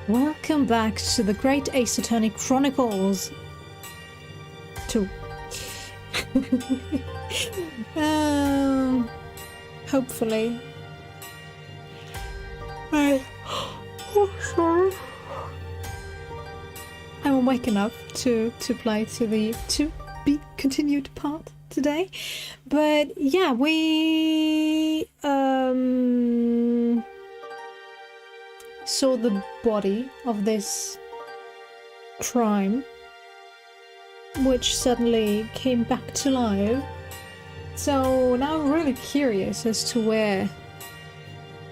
Welcome back to the Great Ace Attorney Chronicles 2. Hopefully. Sorry. I'm awake enough to play to the to be continued part today. But yeah, we saw the body of this crime, which suddenly came back to life. So now I'm really curious as to where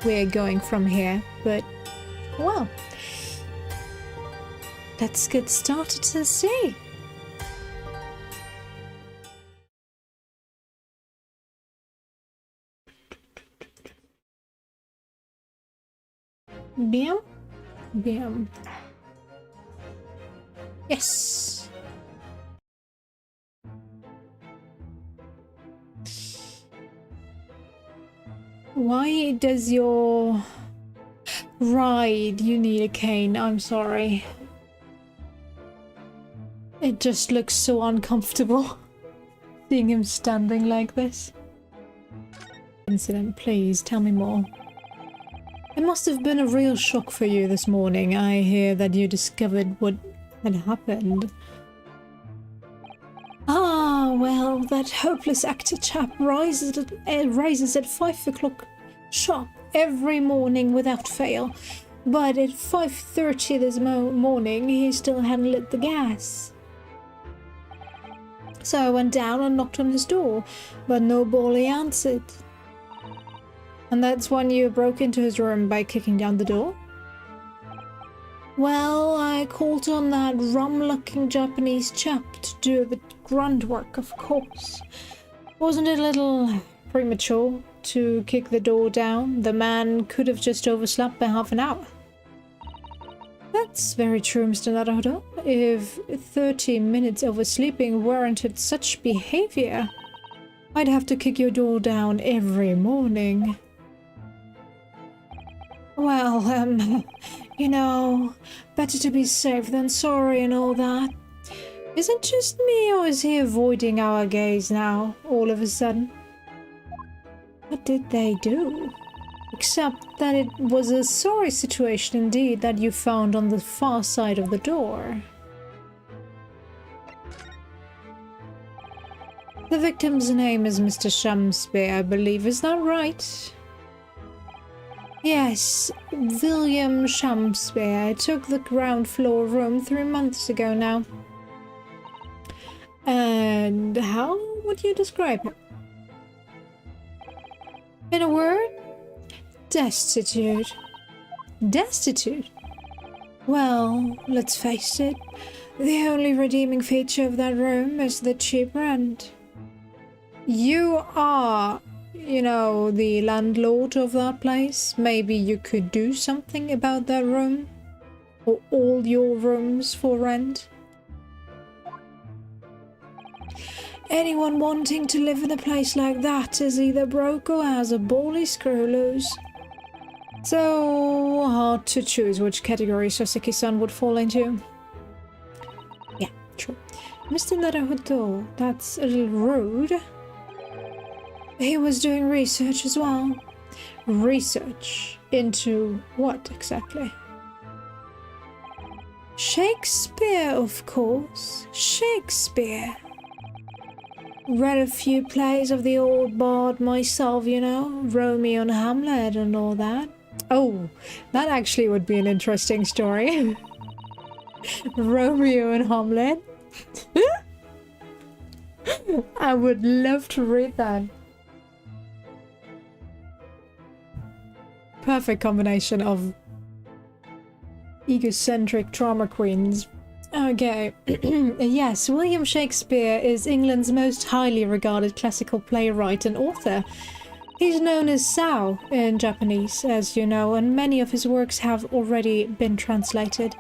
we're going from here, but well, let's get started and see. Bien? Bien. Yes! Why does your ride you need a cane? I'm sorry. It just looks so uncomfortable seeing him standing like this. Incident, please tell me more. It must have been a real shock for you this morning. I hear that you discovered what had happened. Ah, well, that hopeless actor chap rises at 5 o'clock sharp every morning without fail. But at 5:30 this morning, he still hadn't lit the gas. So I went down and knocked on his door, but nobody answered. And that's when you broke into his room by kicking down the door? Well, I called on that rum-looking Japanese chap to do the grunt work, of course. Wasn't it a little premature to kick the door down? The man could have just overslept by half an hour. That's very true, Mr. Naruto. If 30 minutes oversleeping warranted such behavior, I'd have to kick your door down every morning. Well, you know, better to be safe than sorry and all that. Is it just me, or is he avoiding our gaze now, all of a sudden? What did they do? Except that it was a sorry situation indeed that you found on the far side of the door. The victim's name is Mr. Shamsby, I believe, is that right? Yes, William Shamsby. I took the ground floor room 3 months ago now. And how would you describe him? In a word? Destitute. Destitute? Well, let's face it, the only redeeming feature of that room is the cheap rent. You are, you know, the landlord of that place. Maybe you could do something about that room? Or all your rooms for rent? Anyone wanting to live in a place like that is either broke or has a bally screw loose. So hard to choose which category Sasaki-san would fall into. Yeah, true. Mr. Naruto, that's a little rude. He was doing research as well. Research? Into what exactly? Shakespeare, of course. Shakespeare. Read a few plays of the old bard myself, you know. Romeo and Hamlet and all that. Oh, that actually would be an interesting story. Romeo and Hamlet. I would love to read that. Perfect combination of egocentric drama queens. Okay, yes, William Shakespeare is England's most highly regarded classical playwright and author. He's known as Sao in Japanese, as you know, and many of his works have already been translated.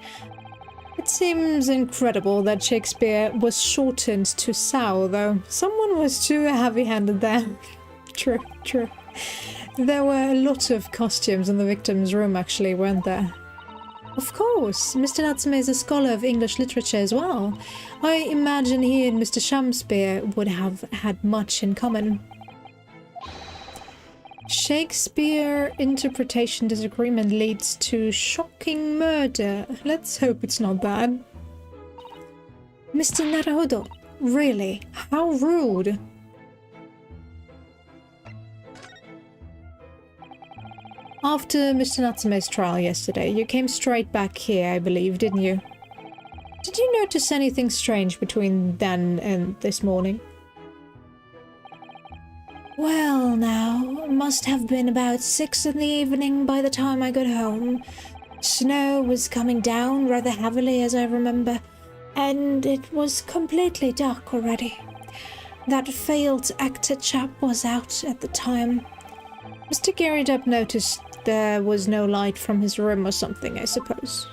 It seems incredible that Shakespeare was shortened to Sao, though. Someone was too heavy-handed there. True, true. There were a lot of costumes in the victim's room, actually, weren't there? Of course, Mr. Natsume is a scholar of English literature as well. I imagine he and Mr. Shamspeare would have had much in common. Shakespeare interpretation disagreement leads to shocking murder. Let's hope it's not bad. Mr. Naruhodo, really? How rude. After Mr. Natsume's trial yesterday, you came straight back here, I believe, didn't you? Did you notice anything strange between then and this morning? Well, now, must have been about 6 in the evening by the time I got home. Snow was coming down rather heavily, as I remember, and it was completely dark already. That failed actor chap was out at the time. Mr. Garridup noticed there was no light from his room or something, I suppose.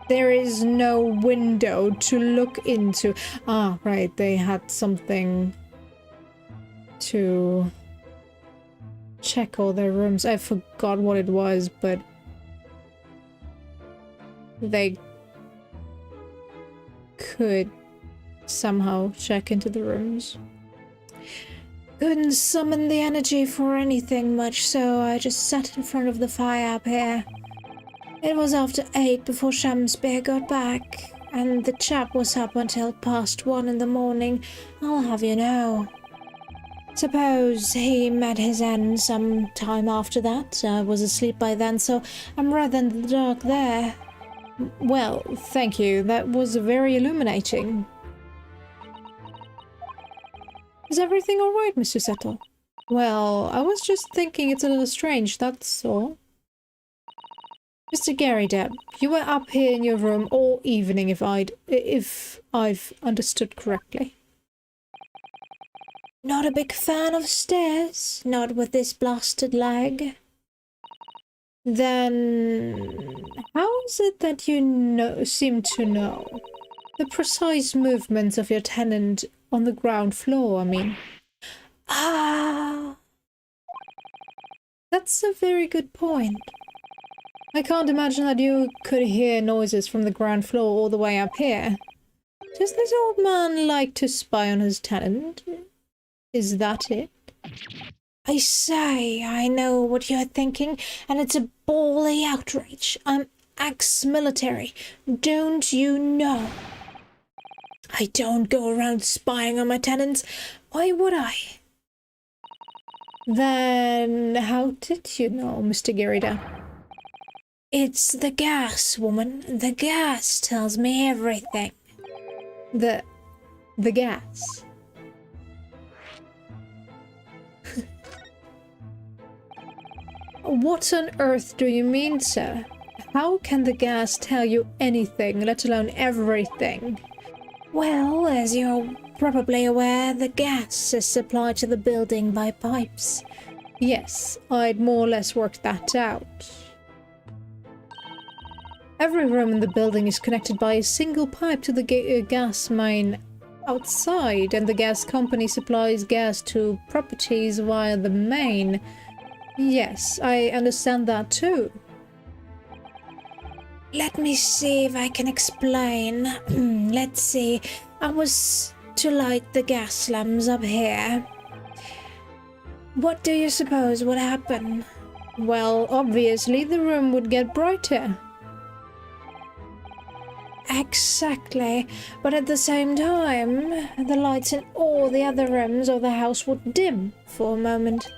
There is no window to look into. Ah, right, they had something to check all their rooms. I forgot what it was, but they could somehow check into the rooms. Couldn't summon the energy for anything much, so I just sat in front of the fire up here. It was after 8 before Shamspeare got back, and the chap was up until past 1 in the morning, I'll have you know. Suppose he met his end some time after that. I was asleep by then, so I'm rather in the dark there. Well, thank you. That was very illuminating. Is everything all right, Mr. Seto? Well, I was just thinking it's a little strange, that's all. Mr. Garridup, you were up here in your room all evening if I've understood correctly. Not a big fan of stairs, not with this blasted leg. Then how is it that you seem to know the precise movements of your tenant on the ground floor, I mean? Ah, that's a very good point. I can't imagine that you could hear noises from the ground floor all the way up here. Does this old man like to spy on his tenant? Is that it? I say, I know what you're thinking, and it's a bally outrage. I'm ex-military, don't you know? I don't go around spying on my tenants. Why would I? Then how did you know, Mr. Garridup? It's the gas, woman. The gas tells me everything. The gas? What on earth do you mean, sir? How can the gas tell you anything, let alone everything? Well, as you're probably aware, the gas is supplied to the building by pipes. Yes, I'd more or less worked that out. Every room in the building is connected by a single pipe to the gas main outside, and the gas company supplies gas to properties via the main. Yes, I understand that too. Let me see if I can explain. Let's see. I was to light the gas lamps up here. What do you suppose would happen? Well, obviously the room would get brighter. Exactly, but at the same time, the lights in all the other rooms of the house would dim for a moment.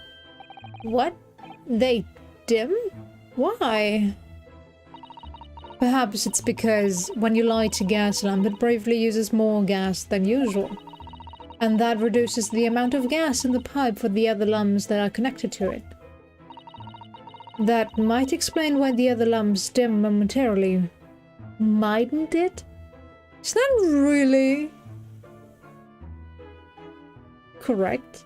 What? They dim? Why? Perhaps it's because when you light a gas lamp, it bravely uses more gas than usual. And that reduces the amount of gas in the pipe for the other lamps that are connected to it. That might explain why the other lamps dim momentarily. Mightn't it? Is that really correct?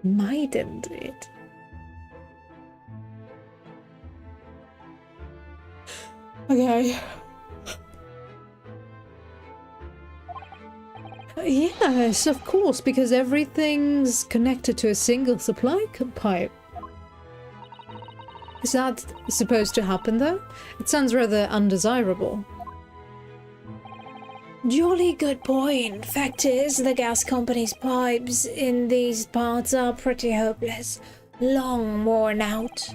Mightn't it? Okay. Yes, of course, because everything's connected to a single supply pipe. Is that supposed to happen, though? It sounds rather undesirable. Jolly good point. Fact is, the gas company's pipes in these parts are pretty hopeless. Long worn out.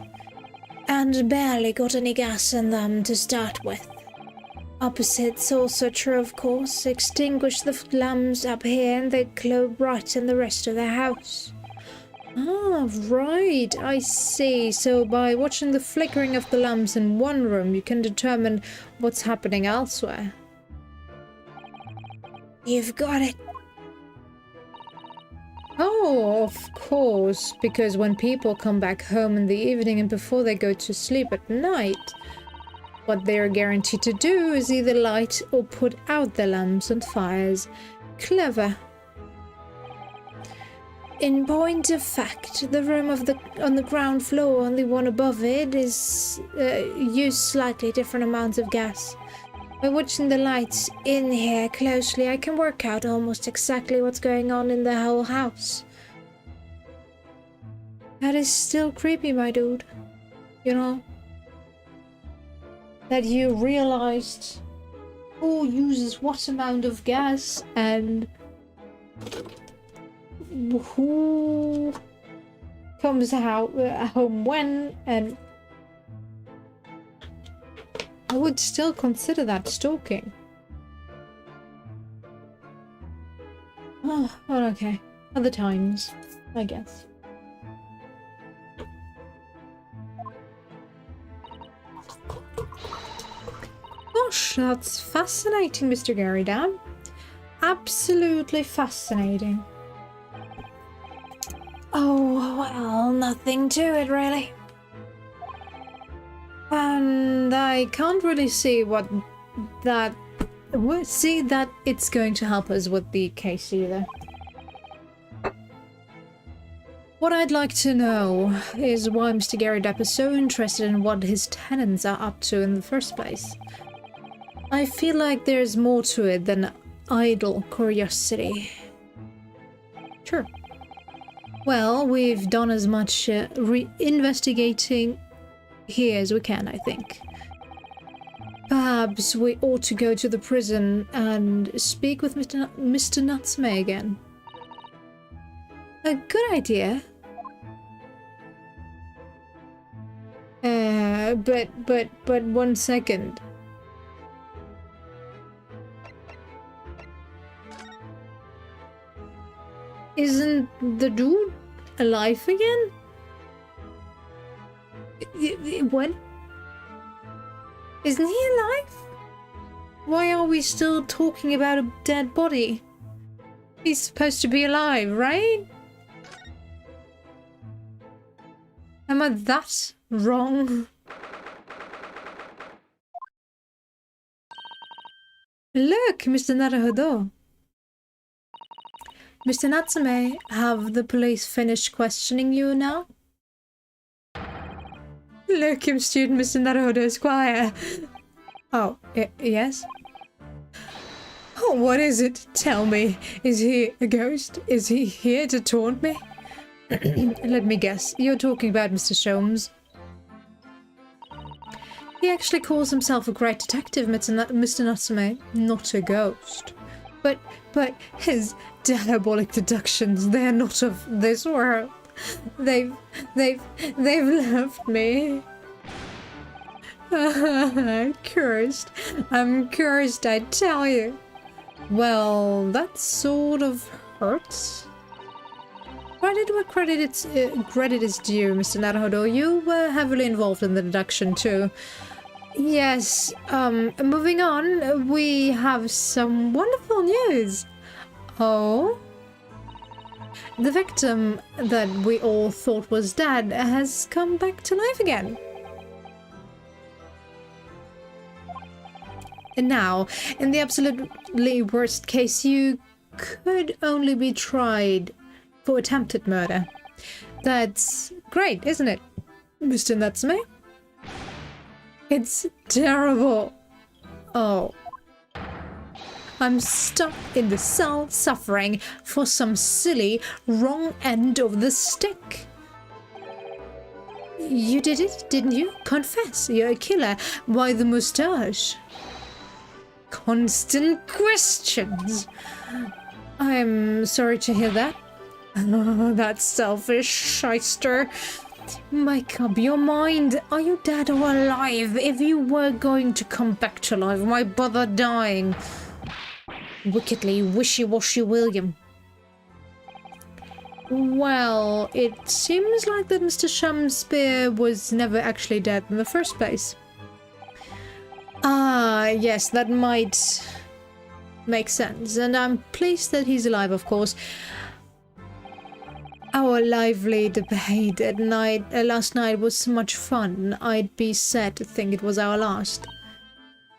And barely got any gas in them to start with. Opposite's also true, of course. Extinguish the lamps up here and they glow bright in the rest of the house. Ah, right, I see. So by watching the flickering of the lamps in one room, you can determine what's happening elsewhere. You've got it. Oh, of course, because when people come back home in the evening and before they go to sleep at night, what they are guaranteed to do is either light or put out their lamps and fires. Clever. In point of fact, the room on the ground floor and the one above it is use slightly different amounts of gas. By watching the lights in here closely, I can work out almost exactly what's going on in the whole house. That is still creepy, my dude. You know? That you realized who uses what amount of gas and who comes out home when, and I would still consider that stalking. Oh, well, okay. Other times, I guess. Gosh, that's fascinating, Mr. Garridam. Absolutely fascinating. Oh, well, nothing to it, really. And I can't really see that it's going to help us with the case either. What I'd like to know is why Mr. Garridam is so interested in what his tenants are up to in the first place. I feel like there's more to it than idle curiosity. Sure. Well, we've done as much investigating here as we can, I think. Perhaps we ought to go to the prison and speak with Mr. Natsume again. A good idea. But 1 second. Isn't the dude alive again? What? Isn't he alive? Why are we still talking about a dead body? He's supposed to be alive, right? Am I that wrong? Look, Mr. Naruhodo. Mr. Natsume, have the police finished questioning you now? Look, I'm student Mr. Naruhodo Esquire. Oh, yes? Oh, what is it? Tell me. Is he a ghost? Is he here to taunt me? Let me guess. You're talking about Mr. Sholmes. He actually calls himself a great detective, Mr. Natsume, not a ghost. But his diabolic deductions, they're not of this world. They've left me. Cursed. I'm cursed, I tell you. Well, that sort of hurts. Credit where credit is due, Mr. Naruhodo. You were heavily involved in the deduction too. Yes, moving on, we have some wonderful news. Oh? The victim that we all thought was dead has come back to life again. And now, in the absolutely worst case, you could only be tried for attempted murder. That's great, isn't it, Mr. Natsume? It's terrible. Oh. I'm stuck in the cell suffering for some silly wrong end of the stick. You did it, didn't you? Confess, you're a killer. Why the moustache? Constant questions. I'm sorry to hear that. Oh, that selfish shyster. Make up your mind. Are you dead or alive? If you were going to come back to life, why bother dying? Wickedly wishy-washy William. Well, it seems like that Mr. Shamspeare was never actually dead in the first place. Ah, yes, that might make sense, and I'm pleased that he's alive, of course. Our lively debate at last night was so much fun. I'd be sad to think it was our last.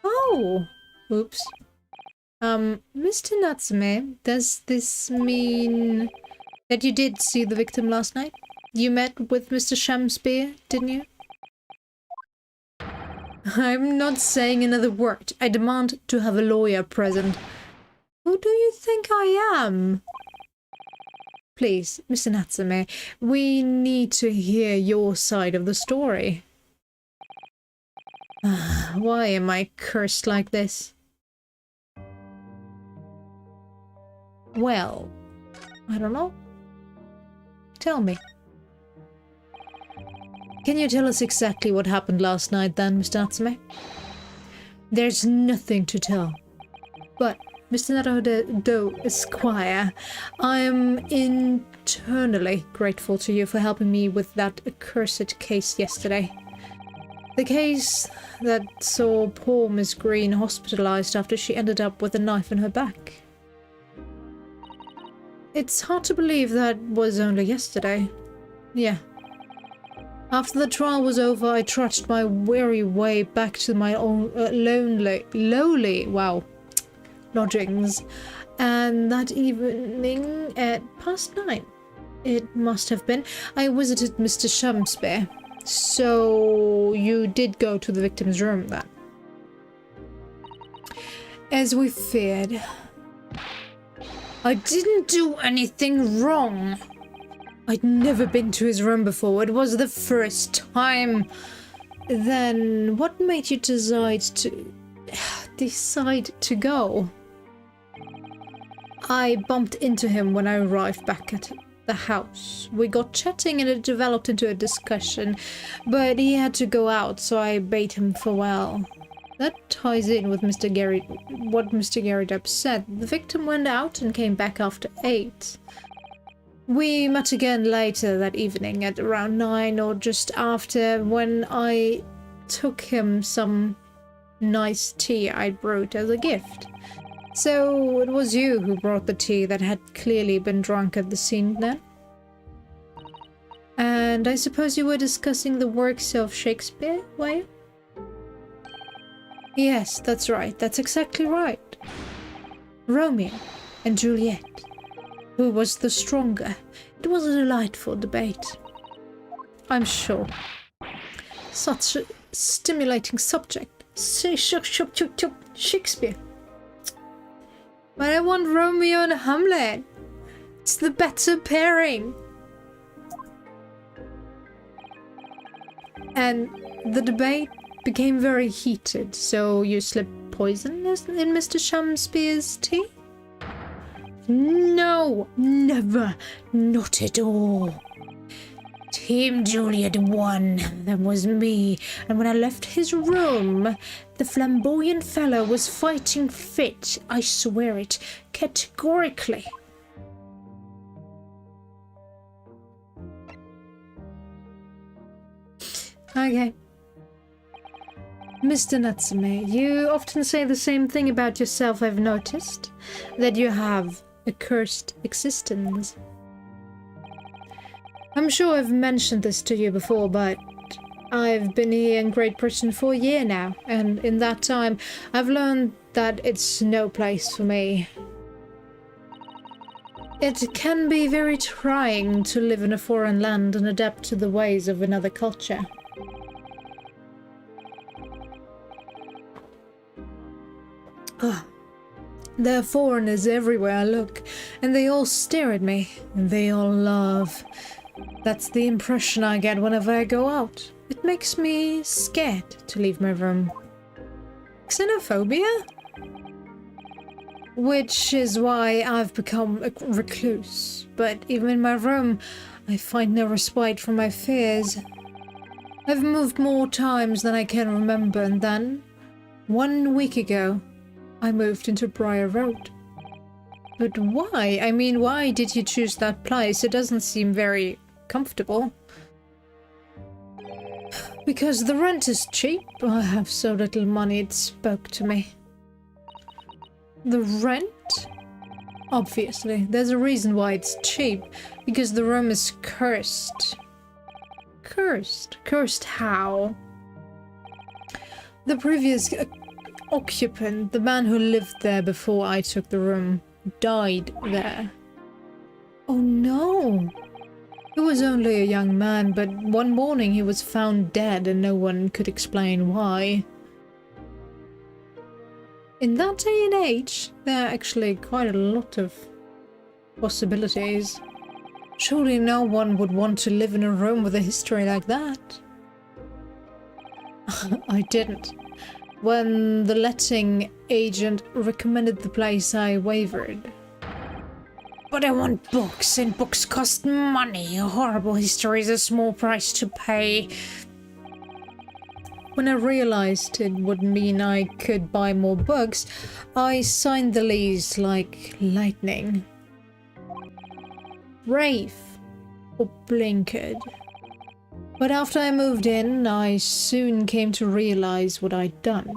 Oh, oops. Mr. Natsume, does this mean that you did see the victim last night? You met with Mr. Shamspeare, didn't you? I'm not saying another word. I demand to have a lawyer present. Who do you think I am? Please, Mr. Natsume, we need to hear your side of the story. Why am I cursed like this? Well, I don't know. Tell me. Can you tell us exactly what happened last night then, Mr. Natsume? There's nothing to tell. But, Mr. Naruto Esquire, I am eternally grateful to you for helping me with that accursed case yesterday. The case that saw poor Miss Green hospitalized after she ended up with a knife in her back. It's hard to believe that was only yesterday. Yeah. After the trial was over, I trudged my weary way back to my own lowly lodgings. And that evening at past 9, it must have been, I visited Mr. Shamspeare. So you did go to the victim's room then? As we feared. I didn't do anything wrong. I'd never been to his room before. It was the first time. Then what made you decide to go? I bumped into him when I arrived back at the house. We got chatting and it developed into a discussion, but he had to go out, so I bade him farewell. That ties in with what Mr. Gary Depp said. The victim went out and came back after 8. We met again later that evening at around 9 or just after, when I took him some nice tea I'd brewed as a gift. So it was you who brought the tea that had clearly been drunk at the scene then? And I suppose you were discussing the works of Shakespeare, were you? Yes, that's right. That's exactly right. Romeo and Juliet. Who was the stronger? It was a delightful debate. I'm sure. Such a stimulating subject. Shakespeare. But I want Romeo and Hamlet. It's the better pairing. And the debate became very heated, so you slipped poison in Mr. Shamspeare's tea? No, never, not at all. Team Juliet won. That was me. And when I left his room, the flamboyant fellow was fighting fit. I swear it, categorically. Okay. Mr. Natsume, you often say the same thing about yourself, I've noticed. That you have a cursed existence. I'm sure I've mentioned this to you before, but I've been here in Great Britain for a year now, and in that time I've learned that it's no place for me. It can be very trying to live in a foreign land and adapt to the ways of another culture. There are foreigners everywhere I look, and they all stare at me, and they all laugh. That's the impression I get whenever I go out. It makes me scared to leave my room. Xenophobia? Which is why I've become a recluse. But even in my room, I find no respite from my fears. I've moved more times than I can remember, and then, 1 week ago, I moved into Briar Road. But why? I mean, why did you choose that place? It doesn't seem very comfortable. Because the rent is cheap. I have so little money it spoke to me. The rent? Obviously. There's a reason why it's cheap. Because the room is cursed. Cursed? Cursed how? The previous occupant, the man who lived there before I took the room, died there. Oh no! He was only a young man, but one morning he was found dead and no one could explain why. In that day and age, there are actually quite a lot of possibilities. Surely no one would want to live in a room with a history like that. I didn't. When the letting agent recommended the place, I wavered. But I want books, and books cost money. A horrible history is a small price to pay. When I realized it would mean I could buy more books, I signed the lease like lightning. Wraith or blinkered. But after I moved in, I soon came to realize what I'd done.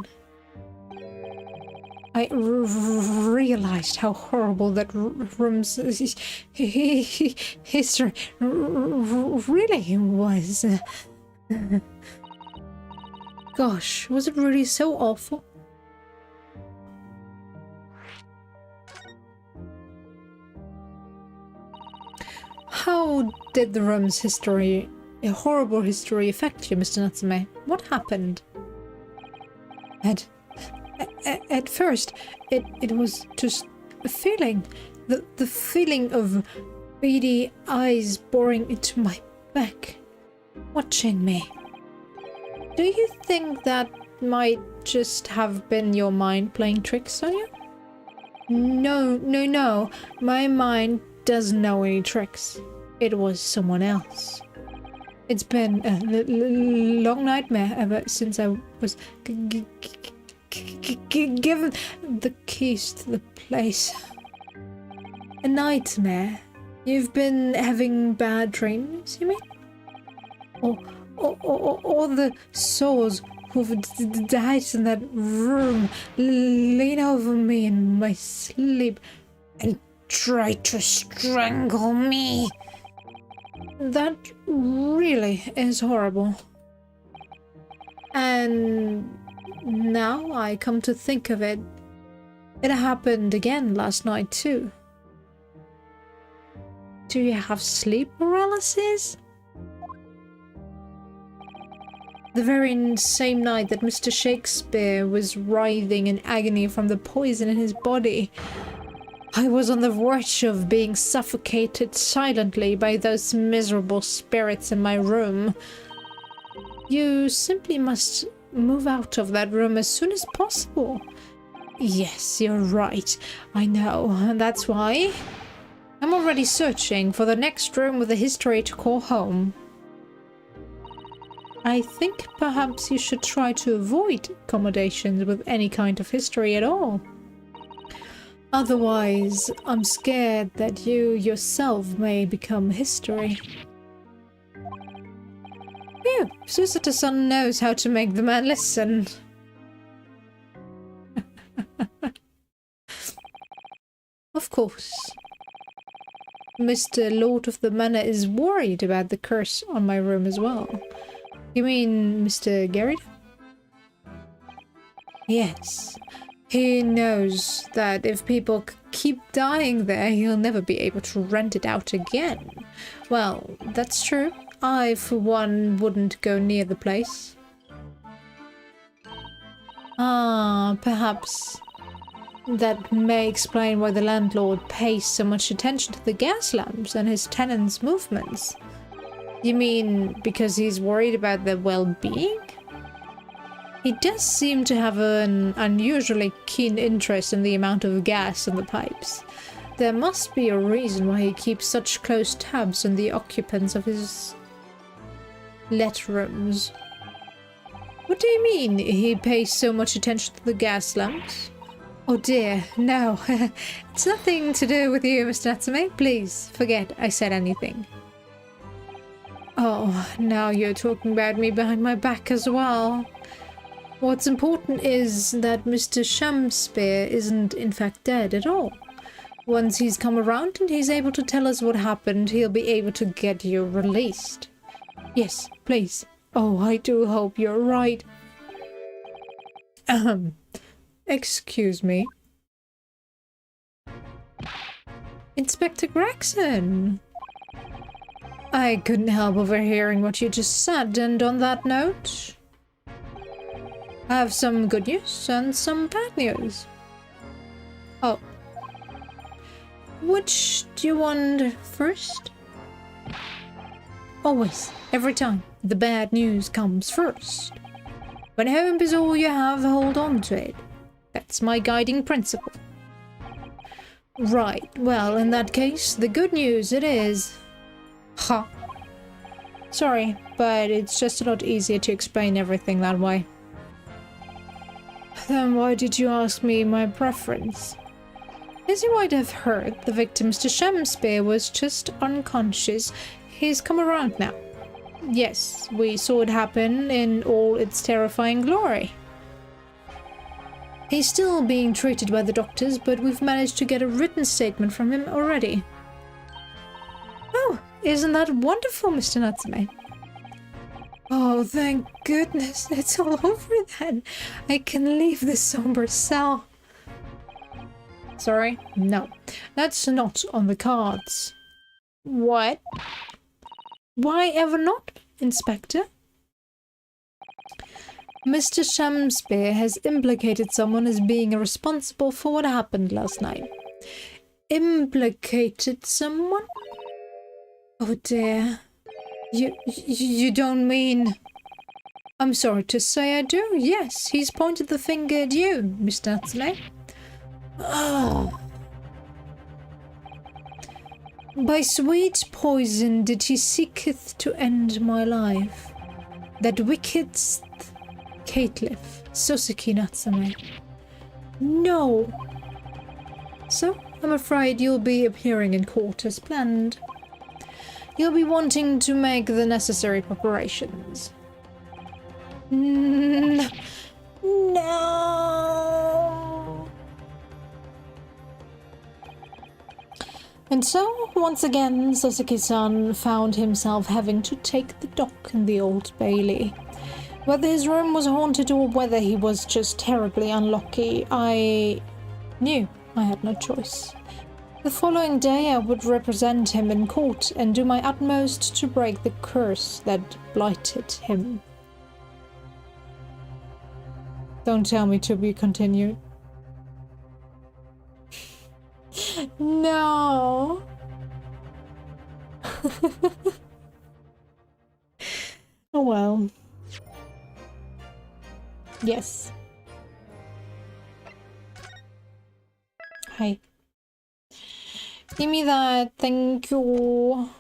I realized how horrible that room's history really was. Gosh, was it really so awful? How did the room's history, a horrible history, affect you, Mr. Natsume? What happened? At first, it was just a feeling. The feeling of beady eyes boring into my back, watching me. Do you think that might just have been your mind playing tricks on you? No. My mind doesn't know any tricks. It was someone else. It's been a long nightmare ever since I was given the keys to the place. A nightmare? You've been having bad dreams, you mean? Or the souls who've died in that room lean over me in my sleep and try to strangle me. That really is horrible. And now I come to think of it, it happened again last night too. Do you have sleep paralysis? The very same night that Mr. Shakespeare was writhing in agony from the poison in his body, I was on the verge of being suffocated silently by those miserable spirits in my room. You simply must move out of that room as soon as possible. Yes, you're right. I know. And that's why I'm already searching for the next room with a history to call home. I think perhaps you should try to avoid accommodations with any kind of history at all. Otherwise, I'm scared that you yourself may become history. Phew, Susato-san knows how to make the man listen. Of course. Mr. Lord of the Manor is worried about the curse on my room as well. You mean Mr. Garrett? Yes. He knows that if people keep dying there, he'll never be able to rent it out again. Well, that's true. I, for one, wouldn't go near the place. Ah, perhaps that may explain why the landlord pays so much attention to the gas lamps and his tenants' movements. You mean because he's worried about their well-being? He does seem to have an unusually keen interest in the amount of gas in the pipes. There must be a reason why he keeps such close tabs on the occupants of his let rooms. What do you mean he pays so much attention to the gas lamps? Oh dear, no. It's nothing to do with you, Mr. Natsume. Please, forget I said anything. Oh, now you're talking about me behind my back as well. What's important is that Mr. Shamspeare isn't in fact dead at all. Once he's come around and he's able to tell us what happened, he'll be able to get you released. Yes, please. Oh, I do hope you're right. Excuse me. Inspector Gregson! I couldn't help overhearing what you just said, and on that note, I have some good news and some bad news. Oh. Which do you want first? Always, every time, the bad news comes first. When hope is all you have, hold on to it. That's my guiding principle. Right, well, in that case, the good news it is. Ha. Sorry, but it's just a lot easier to explain everything that way. Then why did you ask me my preference? As you might have heard, the victim, Mr. Shamspeare, was just unconscious. He's come around now. Yes, we saw it happen in all its terrifying glory. He's still being treated by the doctors, but we've managed to get a written statement from him already. Oh, isn't that wonderful, Mr. Natsume? Oh, thank goodness, it's all over then. I can leave this somber cell. Sorry? No, that's not on the cards. What? Why ever not, Inspector? Mr. Shamspeare has implicated someone as being responsible for what happened last night. Implicated someone? Oh dear. You don't mean... I'm sorry to say I do. Yes, he's pointed the finger at you, Mr. Natsume. Oh. By sweet poison did he seeketh to end my life. That wicked caitiff, Sosuke Natsume. No. So, I'm afraid you'll be appearing in court as planned. You'll be wanting to make the necessary preparations. No. And so, once again, Sasuke-san found himself having to take the dock in the Old Bailey. Whether his room was haunted or whether he was just terribly unlucky, I knew I had no choice. The following day I would represent him in court and do my utmost to break the curse that blighted him. Don't tell me to be continued. No. Oh well. Yes. Hi. Give me that. Thank you.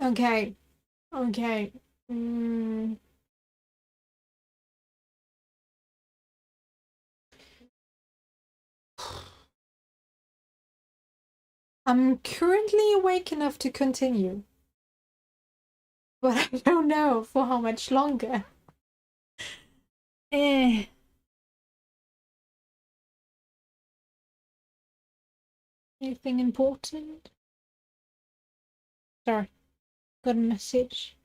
Okay. Okay. I'm currently awake enough to continue. But I don't know for how much longer. Eh. Anything important? Sorry. Got a message.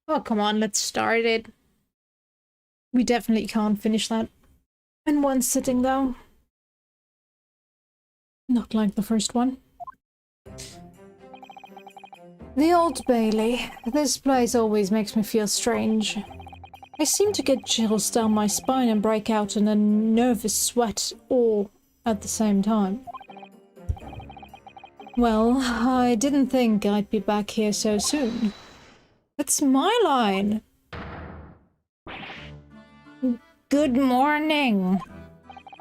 Oh, come on, let's start it. We definitely can't finish that in one sitting, though. Not like the first one. The Old Bailey. This place always makes me feel strange. I seem to get chills down my spine and break out in a nervous sweat all at the same time. Well, I didn't think I'd be back here so soon. That's my line! Good morning!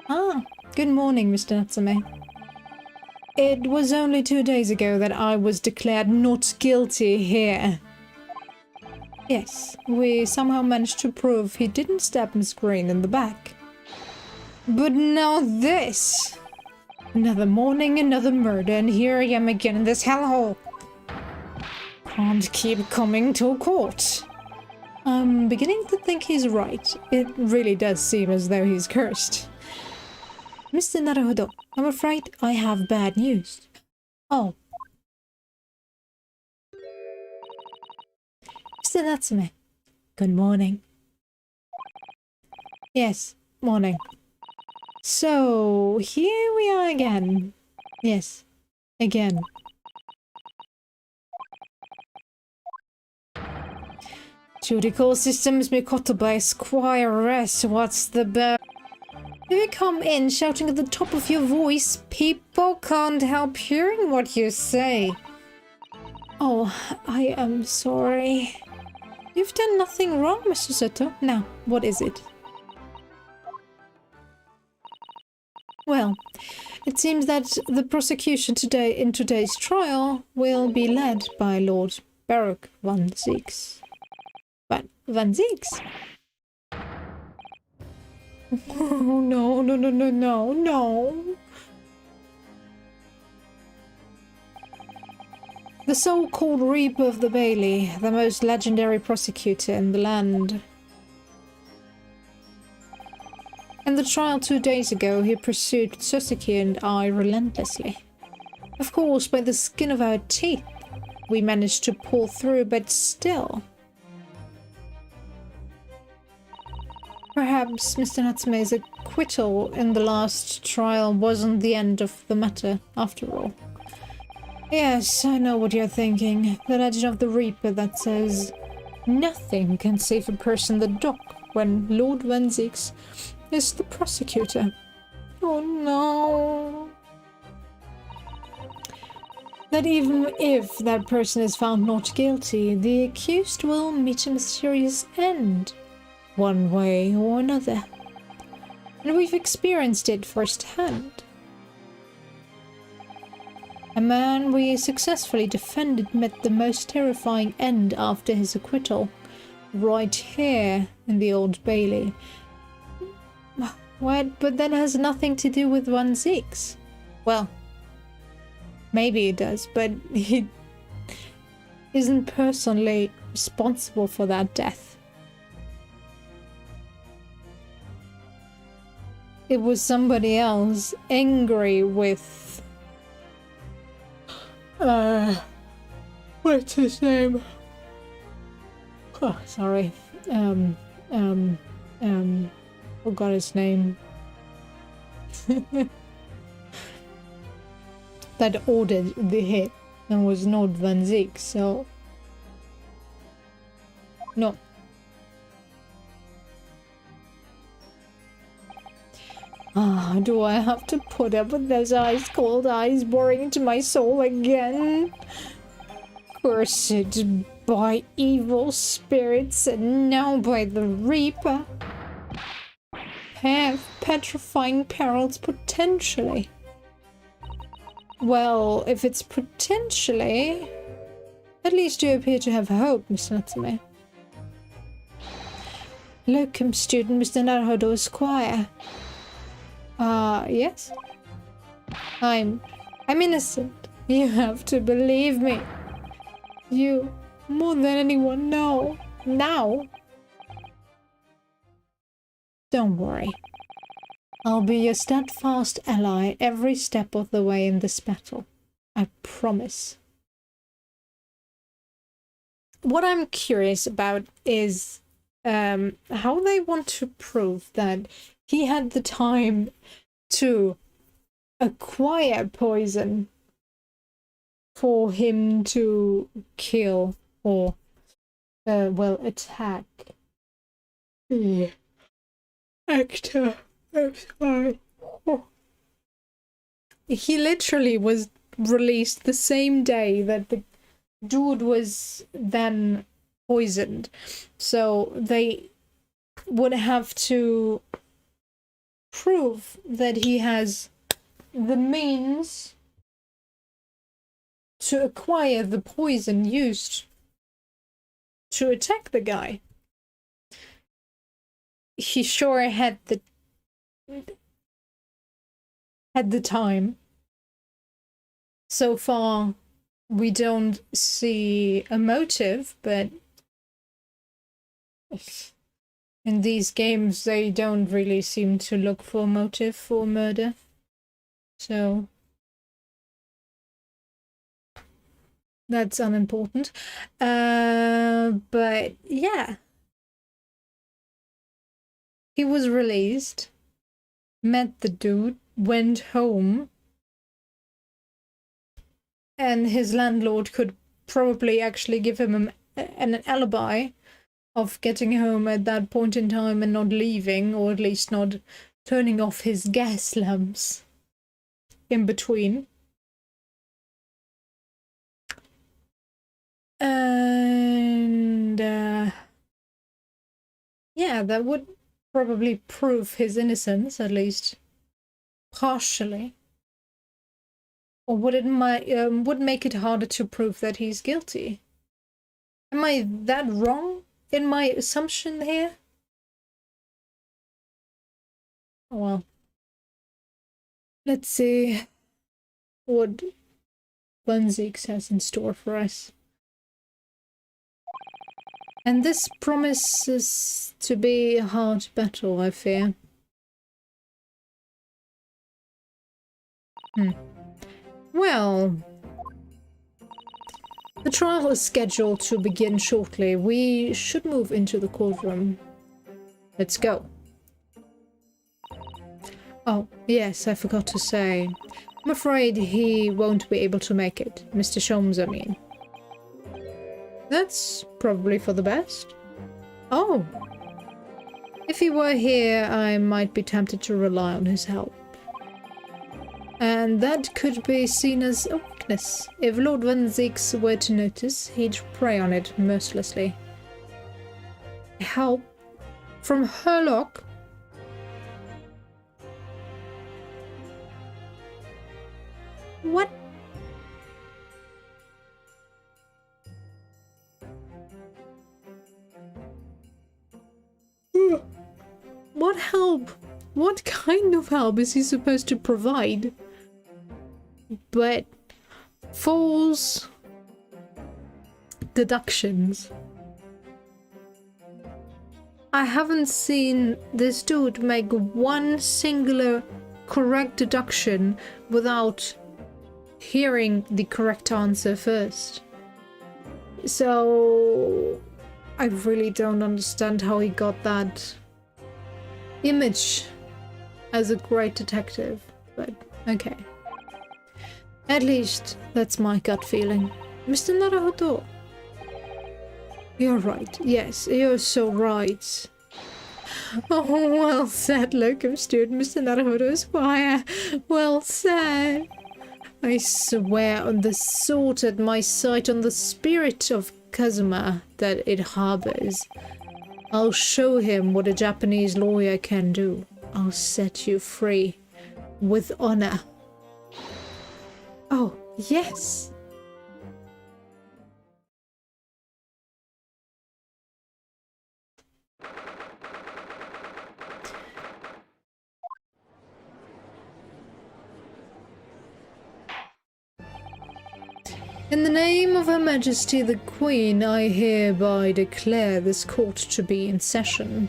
Ah, good morning, Mr. Natsume. It was only 2 days ago that I was declared not guilty here. Yes, we somehow managed to prove he didn't stab Miss Green in the back. But now this! Another morning, another murder, and here I am again in this hellhole. Can't keep coming to court. I'm beginning to think he's right. It really does seem as though he's cursed. Mr. Naruhodo, I'm afraid I have bad news. Oh. Mr. Natsume, good morning. Yes, morning. So, here we are again. Yes, again. Judicial systems Mikoto by Squire-S, what's the bell? If you come in shouting at the top of your voice, people can't help hearing what you say. Oh, I am sorry. You've done nothing wrong, Mr. Soto. Now, what is it? Well, it seems that the prosecution today in today's trial will be led by Lord Baruch van Zieks. But van Zieks? Oh, no, no, no, no, no, no. The so-called Reaper of the Bailey, the most legendary prosecutor in the land. In the trial 2 days ago, he pursued Suzuki and I relentlessly. Of course, by the skin of our teeth, we managed to pull through, but still. Perhaps Mr. Natsume's acquittal in the last trial wasn't the end of the matter, after all. Yes, I know what you're thinking. The legend of the Reaper that says nothing can save a person in the dock when Lord Van Zieks is the prosecutor. Oh no. That even if that person is found not guilty, the accused will meet a mysterious end. One way or another. And we've experienced it firsthand. A man we successfully defended met the most terrifying end after his acquittal, right here in the Old Bailey. What? But that has nothing to do with Van Zieks. Well, maybe it does, but he isn't personally responsible for that death. It was somebody else angry with... what's his name? Oh, sorry. Forgot his name. That ordered the hit and was not Van Zieks, so... No. Ah, do I have to put up with those ice-cold eyes boring into my soul again? Cursed by evil spirits and now by the Reaper. Have petrifying perils potentially. Well, if it's potentially, at least you appear to have hope, Mr. Natsume. Locum student, Mr. Naruhodo Esquire. Yes? I'm innocent. You have to believe me. You, more than anyone, know. Now. Don't worry. I'll be your steadfast ally every step of the way in this battle. I promise. what I'm curious about is how they want to prove that he had the time to acquire poison for him to kill or, well, attack the actor. I'm sorry. Oh. He literally was released the same day that the dude was then poisoned. So they would have to prove that he has the means to acquire the poison used to attack the guy. He sure had the time. So far, we don't see a motive, but in these games, they don't really seem to look for a motive for murder. So that's unimportant. But yeah. He was released, met the dude, went home, and his landlord could probably actually give him an alibi of getting home at that point in time and not leaving, or at least not turning off his gas lamps in between. And yeah, that would probably prove his innocence, at least partially. Or would it would make it harder to prove that he's guilty? Am I that wrong in my assumption here? Oh, well. Let's see what Bunzix has in store for us. And this promises to be a hard battle, I fear. Well, the trial is scheduled to begin shortly. We should move into the courtroom. Let's go. Oh, yes, I forgot to say. I'm afraid he won't be able to make it. Mr. Sholmes, I mean. That's probably for the best. Oh. If he were here, I might be tempted to rely on his help. And that could be seen as a weakness. If Lord Bunzix were to notice, he'd prey on it mercilessly. Help? From Herlock? What? What help? What kind of help is he supposed to provide? But false deductions. I haven't seen this dude make one singular correct deduction without hearing the correct answer first. So I really don't understand how he got that image as a great detective, but okay. At least that's my gut feeling. Mr. Naruhodo. You're right. Yes, you're so right. Oh, well said, locum steward, Mr. Naruhodo Esquire. Well said. I swear on the sword at my sight, on the spirit of Kazuma that it harbors. I'll show him what a Japanese lawyer can do. I'll set you free. With honor. Oh, yes. In the name of Her Majesty the Queen, I hereby declare this court to be in session.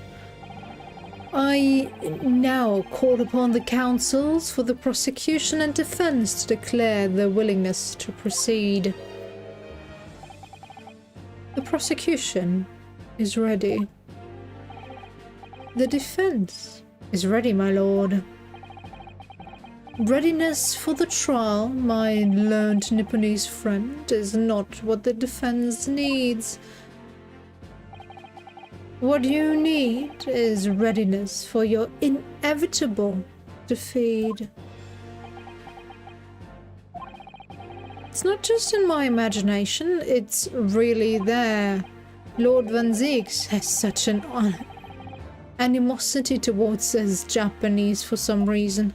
I now call upon the counsels for the prosecution and defense to declare their willingness to proceed. The prosecution is ready. The defense is ready, my lord. Readiness for the trial, my learned Nipponese friend, is not what the defense needs. What you need is readiness for your inevitable defeat. It's not just in my imagination, it's really there. Lord Van Zieks has such an animosity towards us Japanese for some reason.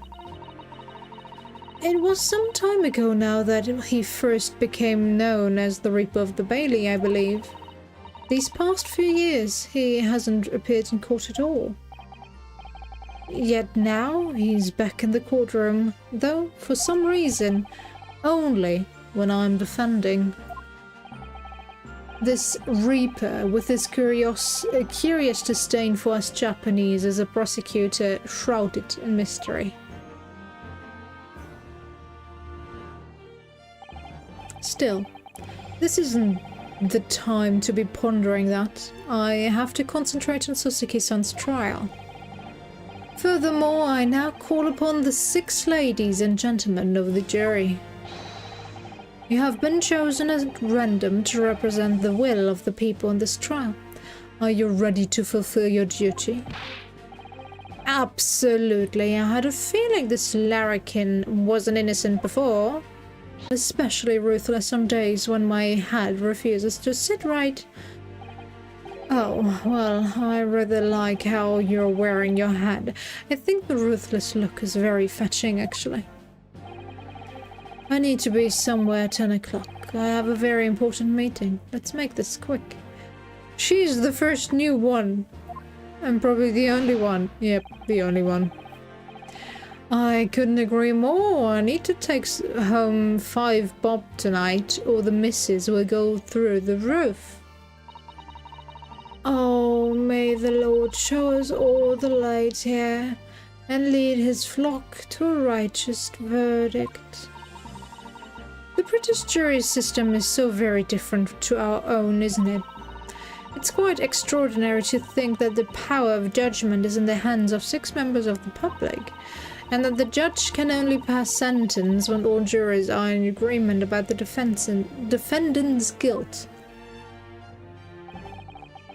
It was some time ago now that he first became known as the Reaper of the Bailey, I believe. These past few years, he hasn't appeared in court at all. Yet now, he's back in the courtroom, though, for some reason, only when I'm defending. This Reaper, with his curious disdain for us Japanese as a prosecutor, shrouded in mystery. Still, this isn't the time to be pondering that. I have to concentrate on Sasuke-san's trial. Furthermore, I now call upon the 6 ladies and gentlemen of the jury. You have been chosen at random to represent the will of the people in this trial. Are you ready to fulfill your duty? Absolutely. I had a feeling this larrikin wasn't innocent before. Especially ruthless on days when my head refuses to sit right. Oh, well, I rather like how you're wearing your hat. I think the ruthless look is very fetching, actually. I need to be somewhere at 10 o'clock. I have a very important meeting. Let's make this quick. She's the first new one. And probably the only one. Yep, the only one. I couldn't agree more. I need to take home 5 bob tonight, or the missus will go through the roof. Oh, may the Lord show us all the light here, and lead his flock to a righteous verdict. The British jury system is so very different to our own, isn't it? It's quite extraordinary to think that the power of judgment is in the hands of 6 members of the public, and that the judge can only pass sentence when all jurors are in agreement about the defendant's guilt.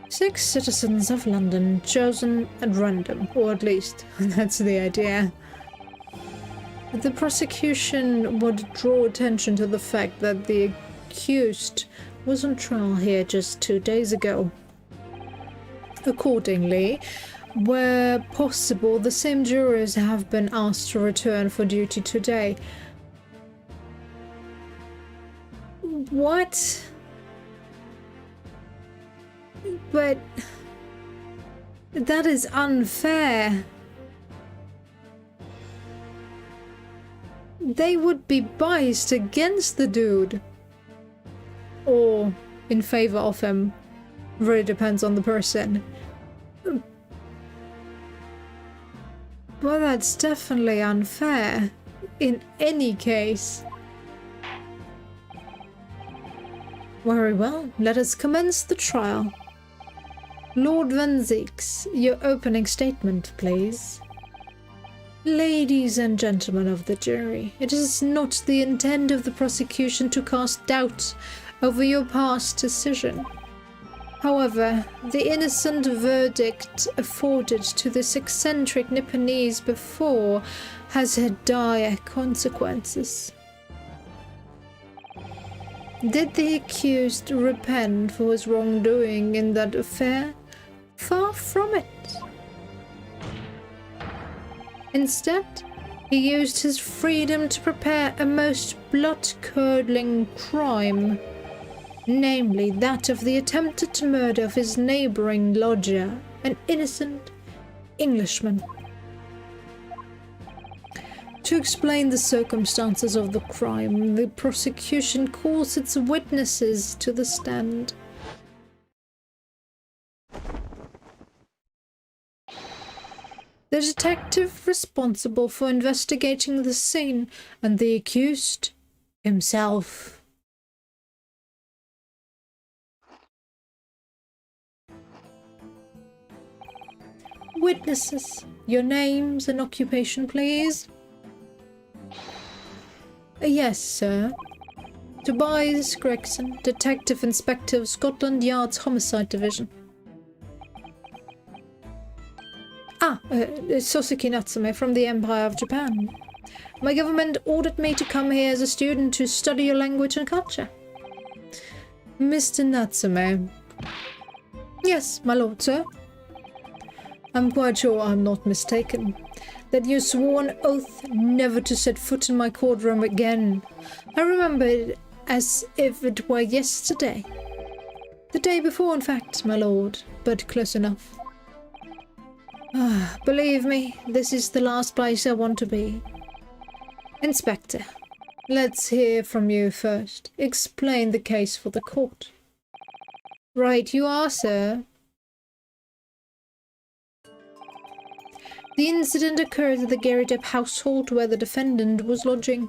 6 citizens of London chosen at random, or at least that's the idea. The prosecution would draw attention to the fact that the accused was on trial here just 2 days ago. Accordingly, where possible, the same jurors have been asked to return for duty today. What? But that is unfair. They would be biased against the dude. Or in favor of him. Really depends on the person. Well, that's definitely unfair. In any case. Very well, let us commence the trial. Lord Van Zieks, your opening statement, please. Ladies and gentlemen of the jury, it is not the intent of the prosecution to cast doubt over your past decision. However, the innocent verdict afforded to this eccentric Nipponese before has had dire consequences. Did the accused repent for his wrongdoing in that affair? Far from it. Instead, he used his freedom to prepare a most blood-curdling crime, namely that of the attempted murder of his neighboring lodger, an innocent Englishman. To explain the circumstances of the crime, the prosecution calls its witnesses to the stand. The detective responsible for investigating the scene and the accused himself. Witnesses, your names and occupation, please. Yes, sir. Tobias Gregson, Detective Inspector of Scotland Yard's Homicide Division. Soseki Natsume from the Empire of Japan. My government ordered me to come here as a student to study your language and culture. Mr. Natsume. Yes, my lord, sir. I'm quite sure I'm not mistaken. That you swore an oath never to set foot in my courtroom again. I remember it as if it were yesterday. The day before, in fact, my lord, but close enough. Believe me, this is the last place I want to be. Inspector, let's hear from you first. Explain the case for the court. Right you are, sir. The incident occurred at the Great Ace household where the defendant was lodging.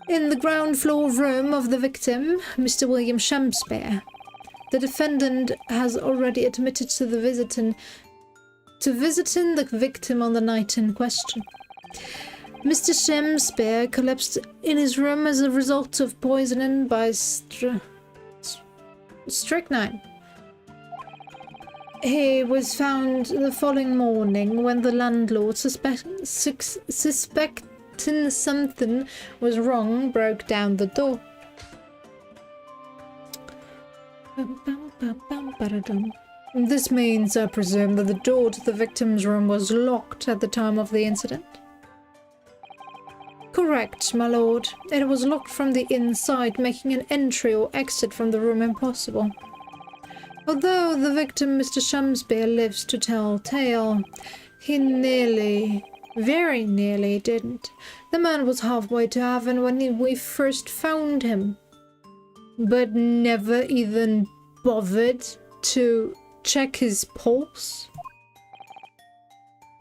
In the ground floor room of the victim, Mr. William Shakespeare, the defendant has already admitted to visiting the victim on the night in question. Mr. Shakespeare collapsed in his room as a result of poisoning by strychnine. He was found the following morning when the landlord, suspecting something was wrong, broke down the door. This means, I presume, that the door to the victim's room was locked at the time of the incident? Correct, my lord. It was locked from the inside, making an entry or exit from the room impossible. Although the victim, Mr. Shakespeare, lives to tell tale, he very nearly didn't. The man was halfway to heaven when we first found him, but never even bothered to check his pulse.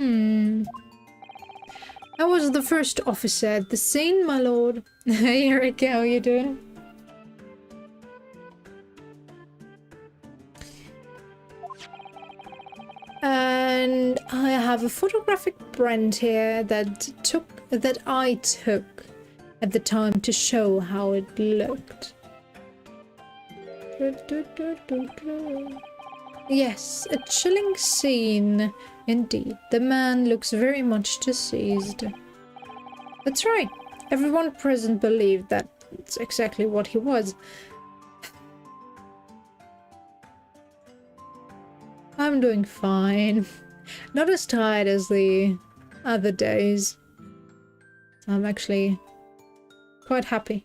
I was the first officer at the scene, my lord. Hey, Erika, how you doing? And I have a photographic print here that I took at the time to show how it looked. Yes, a chilling scene indeed. The man looks very much deceased. That's right. Everyone present believed that's exactly what he was. I'm doing fine. Not as tired as the other days. I'm actually quite happy.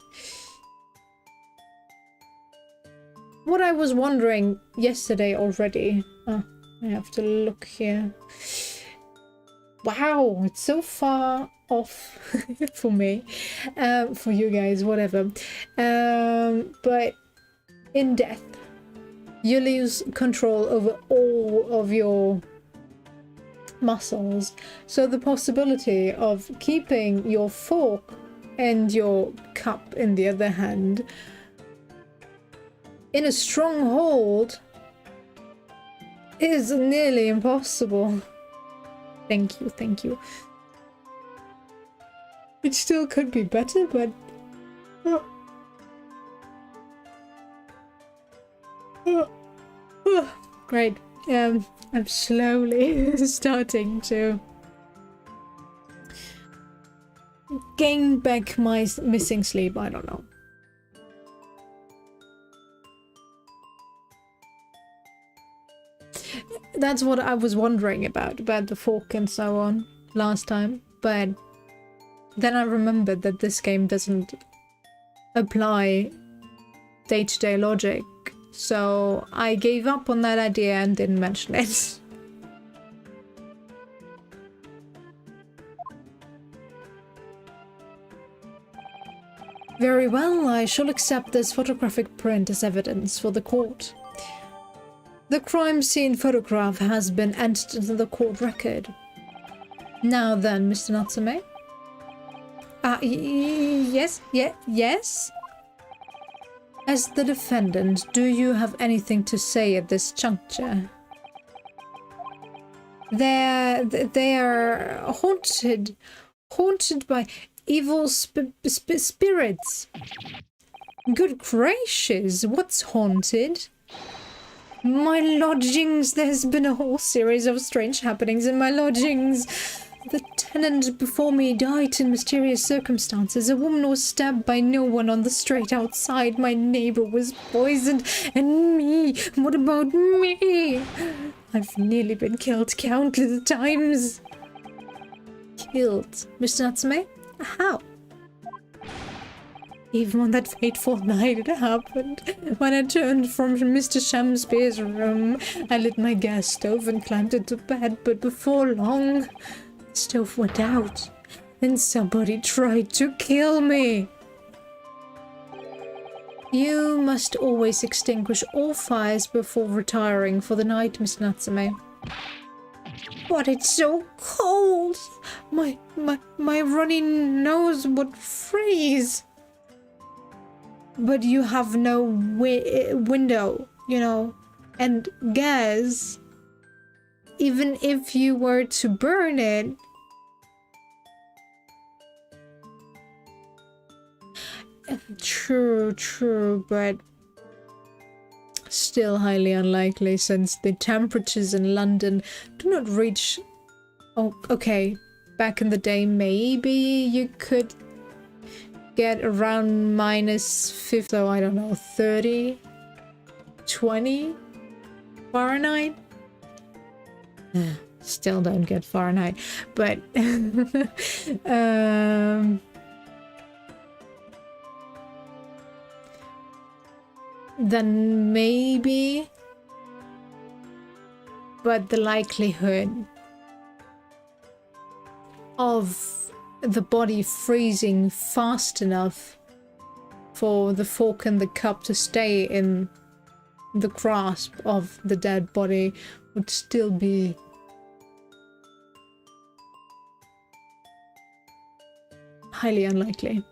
What I was wondering yesterday already... Oh, I have to look here. Wow, it's so far off for me. For you guys, whatever. But in death, you lose control over all of your muscles. So the possibility of keeping your fork and your cup in the other hand in a strong hold is nearly impossible. Thank you, thank you. It still could be better, but... Great. I'm slowly starting to gain back my missing sleep. I don't know. That's what I was wondering about the fork and so on last time, but then I remembered that this game doesn't apply day-to-day logic, so I gave up on that idea and didn't mention it. Very well, I shall accept this photographic print as evidence for the court. The crime scene photograph has been entered into the court record. Now then, Mr. Natsume? Yes? As the defendant, do you have anything to say at this juncture? They're haunted by evil spirits. Good gracious, what's haunted? My lodgings. There's been a whole series of strange happenings in my lodgings. The tenant before me died in mysterious circumstances. A woman was stabbed by no one on the street outside. My neighbor was poisoned. And me. What about me? I've nearly been killed countless times. Killed? Mr. Natsume? How? Even on that fateful night it happened. When I turned from Mr. Shamspeare's room, I lit my gas stove and climbed into bed, but before long, the stove went out, and somebody tried to kill me. You must always extinguish all fires before retiring for the night, Mr. Natsume. But it's so cold! My runny nose would freeze. But you have no window, you know, and gas. Even if you were to burn it, true, but still highly unlikely since the temperatures in London do not reach... Oh, okay, back in the day maybe you could get around -50, so I don't know, 30, 20 Fahrenheit? Still don't get Fahrenheit, but then maybe, but the likelihood of the body freezing fast enough for the fork and the cup to stay in the grasp of the dead body would still be highly unlikely.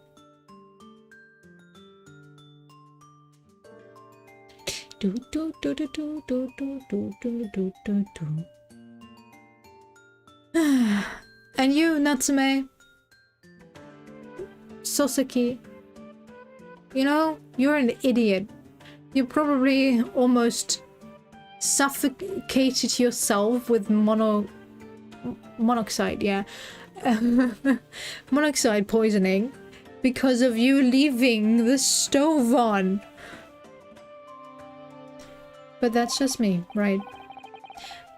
And you, Natsume Soseki, you know, you're an idiot. You probably almost suffocated yourself with monoxide, yeah. Monoxide poisoning because of you leaving the stove on. But that's just me, right?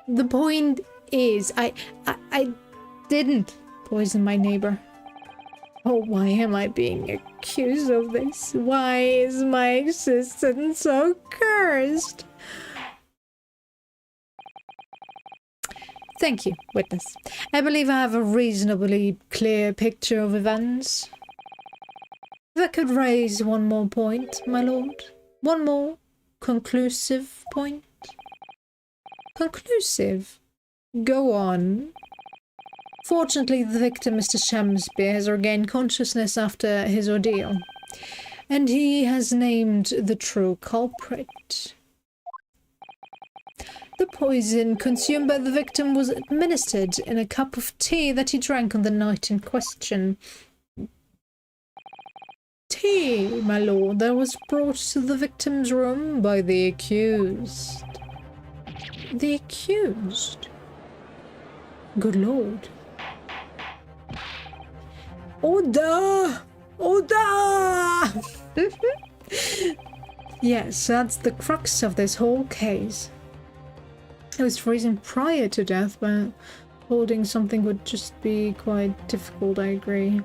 The point is, I didn't poison my neighbor. Oh, why am I being accused of this? Why is my existence so cursed? Thank you, witness. I believe I have a reasonably clear picture of events. If I could raise one more point, my lord. One more conclusive point. Conclusive? Go on. Fortunately, the victim, Mr. Shamspeare, has regained consciousness after his ordeal, and he has named the true culprit. The poison consumed by the victim was administered in a cup of tea that he drank on the night in question. Tea, my lord, that was brought to the victim's room by the accused. The accused? Good lord. Order! Order! Yes, that's the crux of this whole case. It was freezing prior to death, but holding something would just be quite difficult, I agree.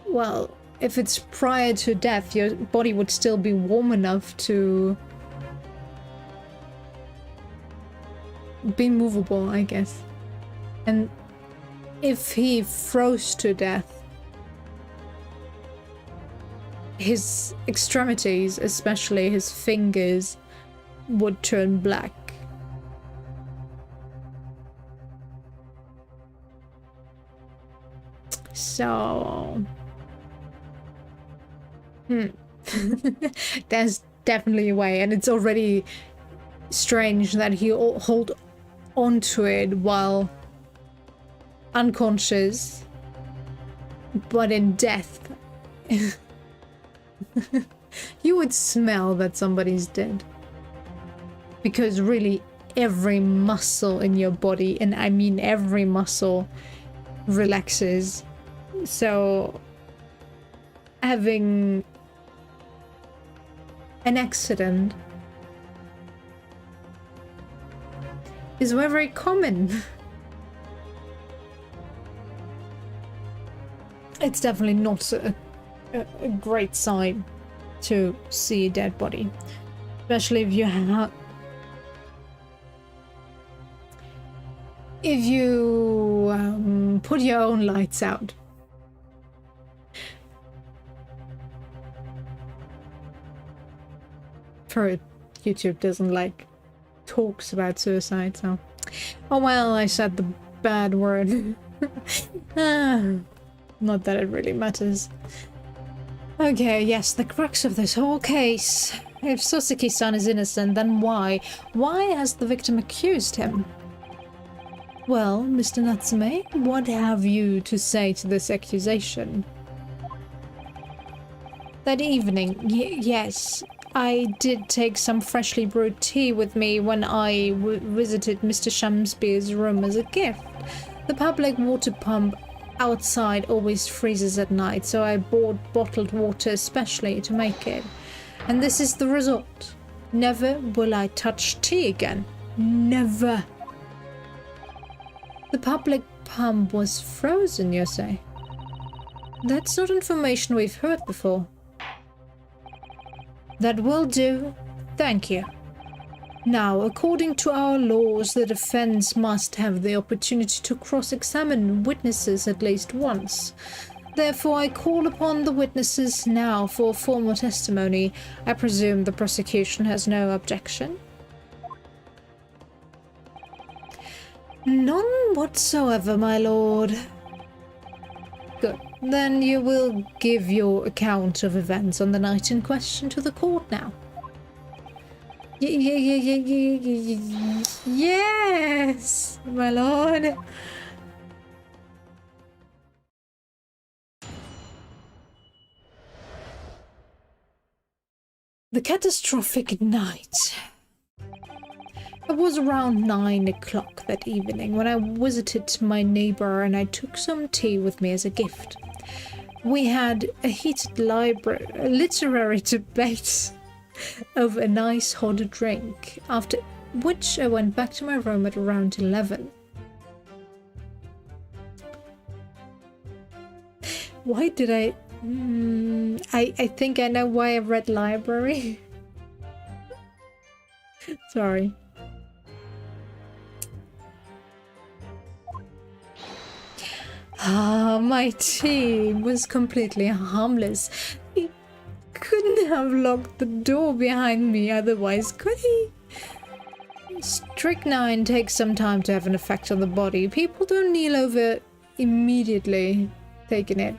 Well, if it's prior to death, your body would still be warm enough to be movable, I guess. And if he froze to death, his extremities, especially his fingers, would turn black. So There's definitely a way, and it's already strange that he hold onto it while unconscious, but in death. You would smell that somebody's dead. Because really, every muscle in your body, and I mean every muscle, relaxes. So having an accident is very common. It's definitely not a great sign to see a dead body, especially if you have put your own lights out. For YouTube doesn't like talks about suicide, so oh well, I said the bad word. Not that it really matters. Okay, yes, the crux of this whole case. If Soseki-san is innocent, then why? Why has the victim accused him? Well, Mr. Natsume, what have you to say to this accusation? That evening, yes, I did take some freshly brewed tea with me when I visited Mr. Shamsby's room as a gift. The public water pump outside always freezes at night, so I bought bottled water especially to make it. And this is the result. Never will I touch tea again. Never. The public pump was frozen, you say? That's not information we've heard before. That will do. Thank you. Now, according to our laws, the defense must have the opportunity to cross-examine witnesses at least once. Therefore, I call upon the witnesses now for formal testimony. I presume the prosecution has no objection? None whatsoever, my lord. Good. Then you will give your account of events on the night in question to the court now. Yes, my lord. The catastrophic night. It was around 9 o'clock that evening when I visited my neighbor and I took some tea with me as a gift. We had a heated literary debate over a nice hot drink, after which I went back to my room at around 11. Why did I think I know why I read library. Sorry. My tea was completely harmless. He couldn't have locked the door behind me otherwise, could he? Strychnine takes some time to have an effect on the body. People don't kneel over immediately taking it.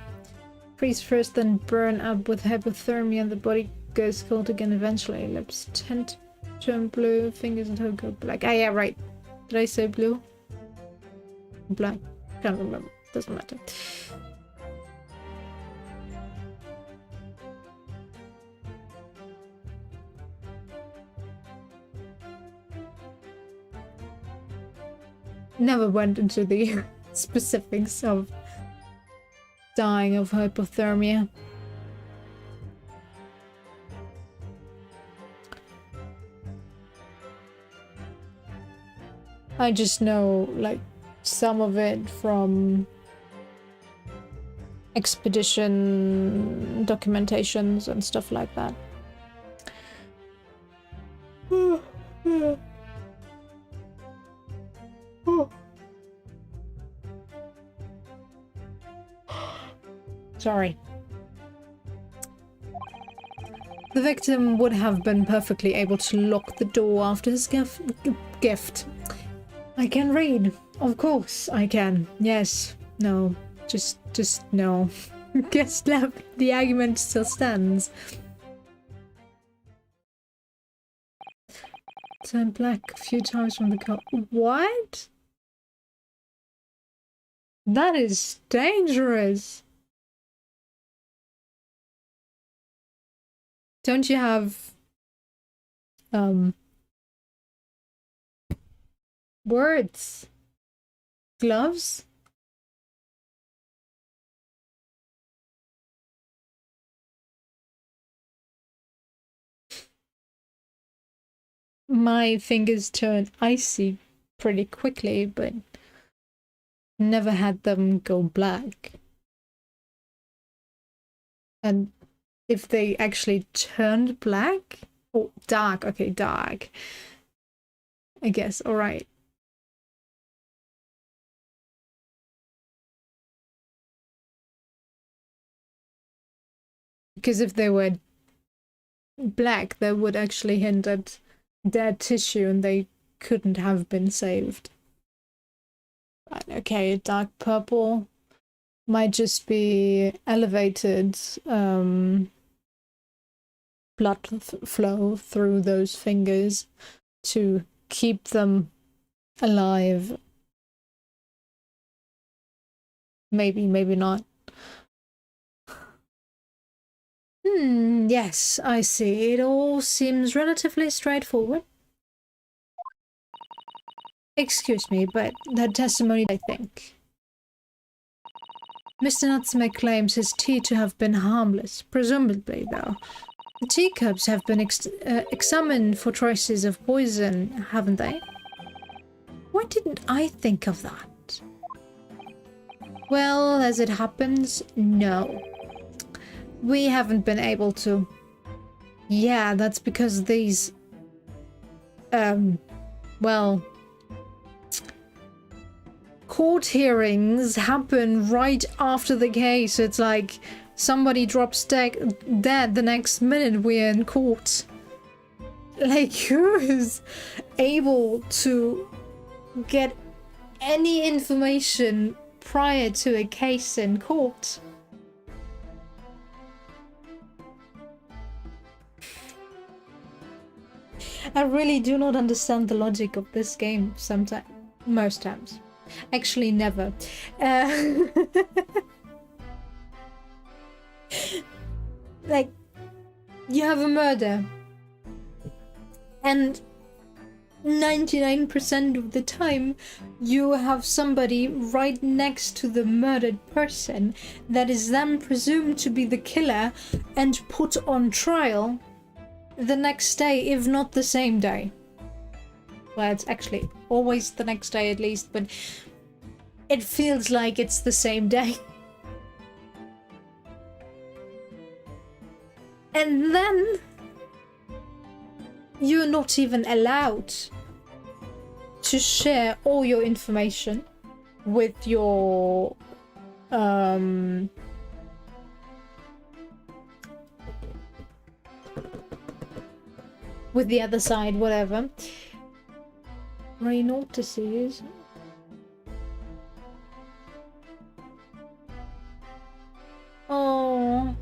Freeze first, then burn up with hypothermia, and the body goes cold again eventually. Lips tend to turn blue, fingers and toe go black. Ah, yeah, right. Did I say blue? Black. Can't remember. Doesn't matter. Never went into the specifics of dying of hypothermia. I just know, like, some of it from expedition documentations and stuff like that. Sorry. The victim would have been perfectly able to lock the door after his gift. I can read. Of course I can. Yes. No. Just no. Guess left. The argument still stands. Turn black a few times from the car. What? That is dangerous. Don't you have words? Gloves? My fingers turn icy pretty quickly, but never had them go black. And if they actually turned black? Oh, dark. Okay, dark. I guess. All right. Because if they were black, that would actually hint at dead tissue and they couldn't have been saved. Right, okay, dark purple might just be elevated blood flow through those fingers to keep them alive. Maybe, maybe not. Yes, I see. It all seems relatively straightforward. Excuse me, but that testimony, I think. Mr. Natsume claims his tea to have been harmless, presumably, though. The teacups have been examined for traces of poison, haven't they? Why didn't I think of that? Well, as it happens, no. We haven't been able to. Yeah, that's because these... well... court hearings happen right after the case. It's like somebody drops dead the next minute we're in court. Like, who is able to get any information prior to a case in court? I really do not understand the logic of this game sometimes. Most times. Actually, never. Like, you have a murder. And 99% of the time, you have somebody right next to the murdered person that is then presumed to be the killer and put on trial the next day, if not the same day. Well, it's actually always the next day at least, but it feels like it's the same day. And then you're not even allowed to share all your information with your with the other side, whatever. Ray notices. Oh,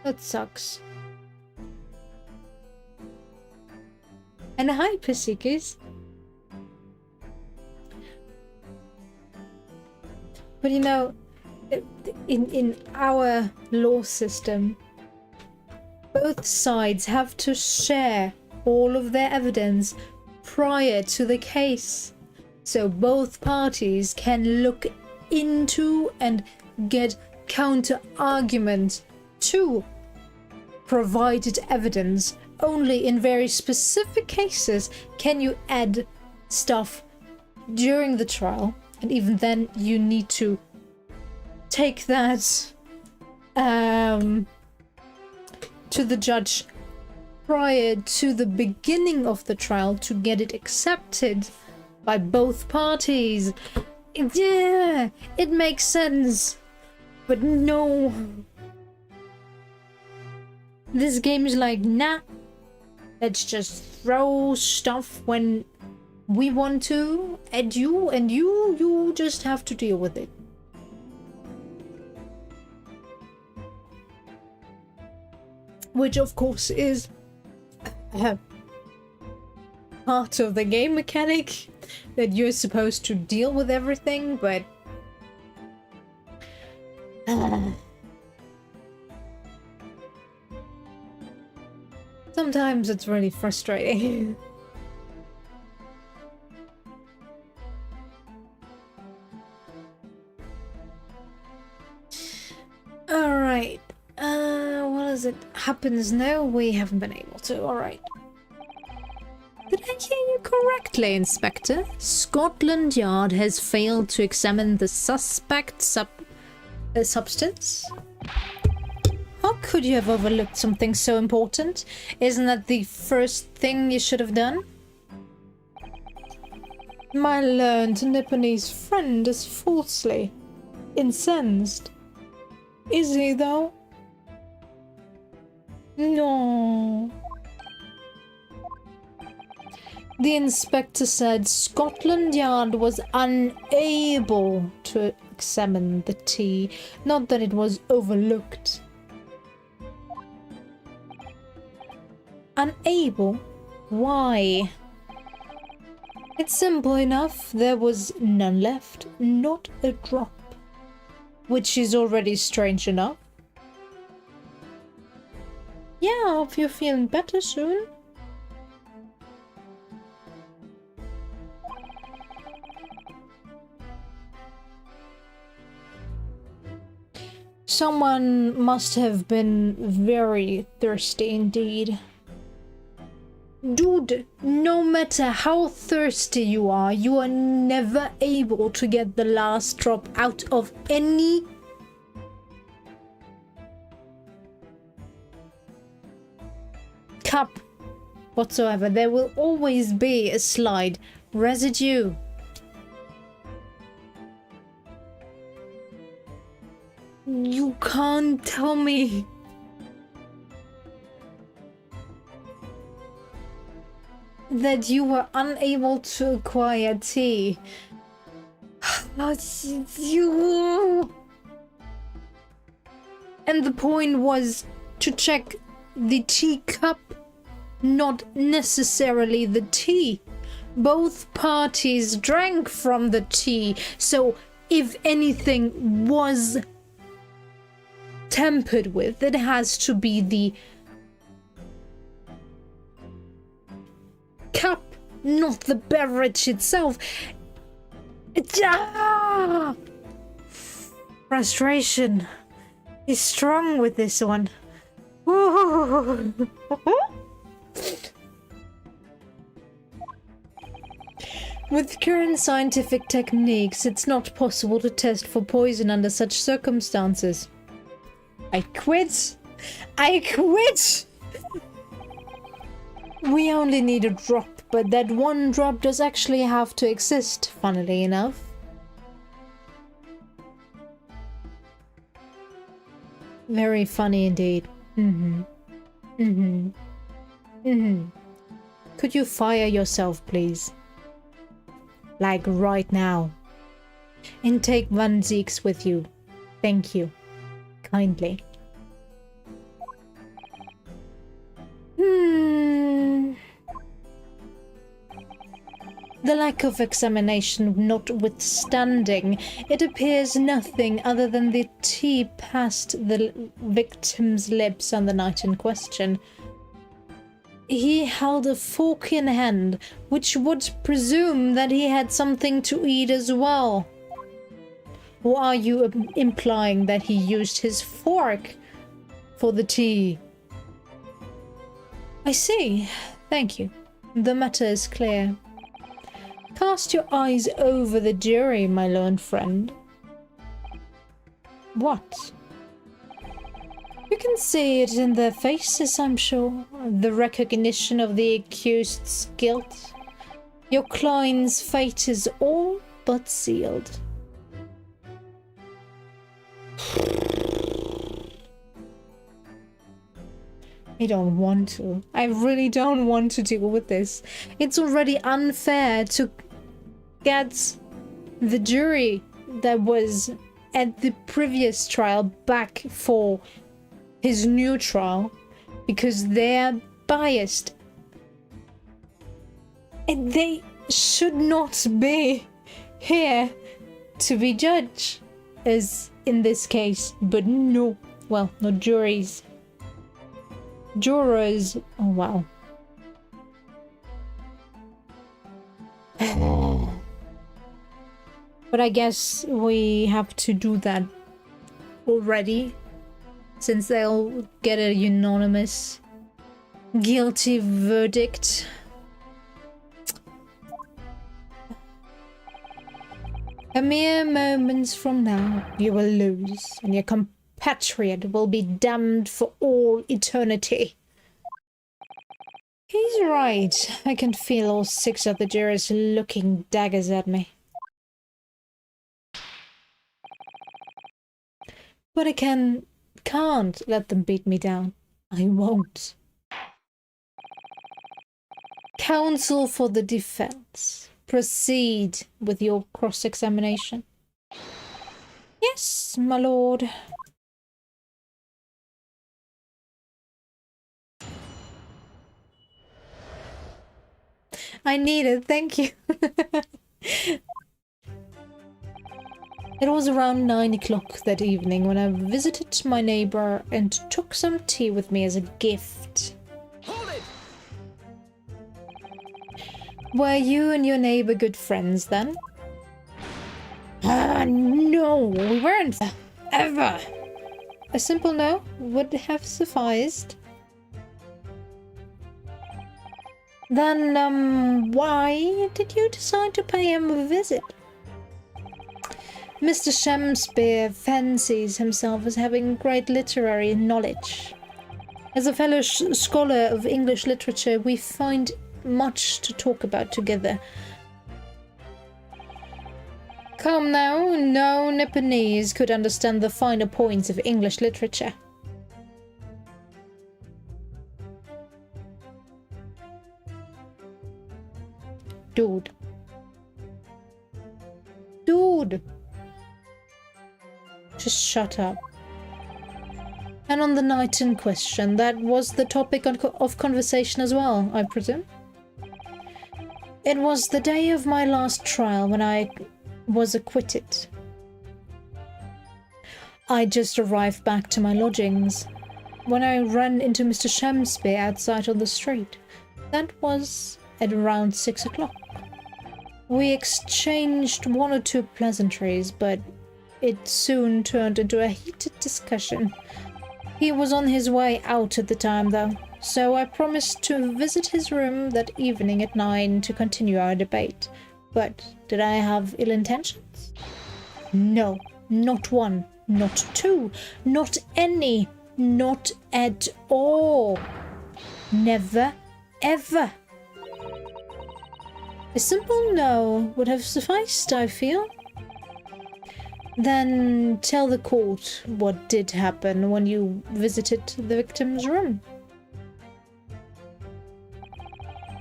that sucks. And hi, Pussykiss. But you know, in our law system, both sides have to share all of their evidence prior to the case, so both parties can look into and get counter argument to provided evidence. Only in very specific cases can you add stuff during the trial, and even then you need to take that to the judge prior to the beginning of the trial to get it accepted by both parties. Yeah, it makes sense. But no. This game is like, nah. Let's just throw stuff when we want to at you, and you just have to deal with it. which of course is part of the game mechanic, that you're supposed to deal with everything, but sometimes it's really frustrating. Alright, what is it? Happens now? We haven't been able to, alright. Did I hear you correctly, Inspector? Scotland Yard has failed to examine the suspect substance? How could you have overlooked something so important? Isn't that the first thing you should have done? My learned Nipponese friend is falsely incensed. Is he, though? No. The inspector said Scotland Yard was unable to examine the tea, not that it was overlooked. Unable? Why? It's simple enough. There was none left, not a drop. Which is already strange enough. Yeah, I hope you're feeling better soon. Someone must have been very thirsty indeed. Dude, no matter how thirsty you are never able to get the last drop out of any cup whatsoever. There will always be a slight residue. You can't tell me. That you were unable to acquire tea. You... And the point was to check the teacup, not necessarily the tea. Both parties drank from the tea, so if anything was tampered with, it has to be the cup, not the beverage itself. Frustration is strong with this one. With current scientific techniques, it's not possible to test for poison under such circumstances. I quit! I quit! We only need a drop, but that one drop does actually have to exist, funnily enough. Very funny indeed. Could you fire yourself, please? Like right now. And take Van Zeeks with you. Thank you. Kindly. The lack of examination notwithstanding, it appears nothing other than the tea passed the victim's lips on the night in question. He held a fork in hand, which would presume that he had something to eat as well. Or are you implying that he used his fork for the tea? I see. Thank you. The matter is clear. Cast your eyes over the jury, my learned friend. What? You can see it in their faces, I'm sure. The recognition of the accused's guilt. Your client's fate is all but sealed. I don't want to. I really don't want to deal with this. It's already unfair to get the jury that was at the previous trial back for his new trial because they're biased. And they should not be here to be judged, as in this case. But no, well, not juries. Jurors, oh wow. But I guess we have to do that already, since they'll get a unanimous guilty verdict. A mere moments from now, you will lose, and your compatriot will be damned for all eternity. He's right. I can feel all 6 of the jurors looking daggers at me. But I can't let them beat me down. I won't. Counsel for the defense. Proceed with your cross-examination. Yes, my lord. I need it, thank you. It was around 9 o'clock that evening when I visited my neighbor and took some tea with me as a gift. Hold it! Were you and your neighbor good friends then? No, we weren't. Ever. A simple no would have sufficed. Then, why did you decide to pay him a visit? Mr. Shakespeare fancies himself as having great literary knowledge. As a fellow scholar of English literature, we find much to talk about together. Come now, no Nipponese could understand the finer points of English literature. Dude. Just shut up. And on the night in question, that was the topic of conversation as well, I presume? It was the day of my last trial when I was acquitted. I just arrived back to my lodgings when I ran into Mr. Shakespeare outside on the street. That was at around 6 o'clock. We exchanged 1 or 2 pleasantries, but it soon turned into a heated discussion. He was on his way out at the time, though, so I promised to visit his room that evening at 9 to continue our debate. But did I have ill intentions? No, not 1, not 2, not any, not at all. Never, ever. A simple no would have sufficed, I feel. Then tell the court what did happen when you visited the victim's room.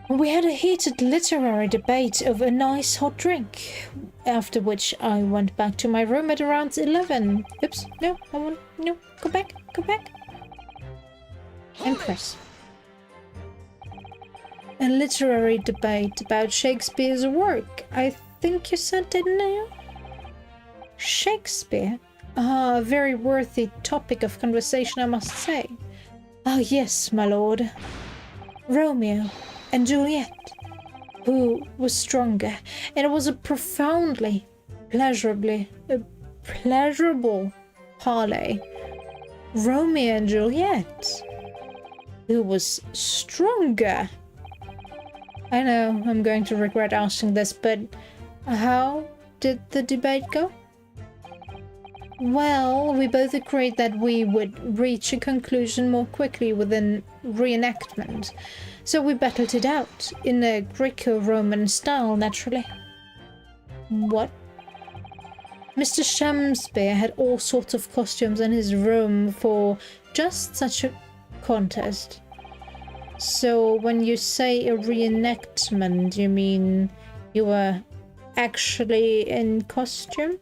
We had a heated literary debate over a nice hot drink, after which I went back to my room at around 11. Oops, no, go back. And press. A literary debate about Shakespeare's work. I think you said, didn't you? Shakespeare? A very worthy topic of conversation, I must say. Ah, yes, my lord. Romeo and Juliet. Who was stronger? And it was a profoundly, pleasurable parley. Romeo and Juliet. Who was stronger? I know I'm going to regret asking this, but how did the debate go? Well, we both agreed that we would reach a conclusion more quickly with a reenactment, so we battled it out, in a Greco-Roman style, naturally. What? Mr. Shakespeare had all sorts of costumes in his room for just such a contest. So when you say a reenactment, you mean you were actually in costume?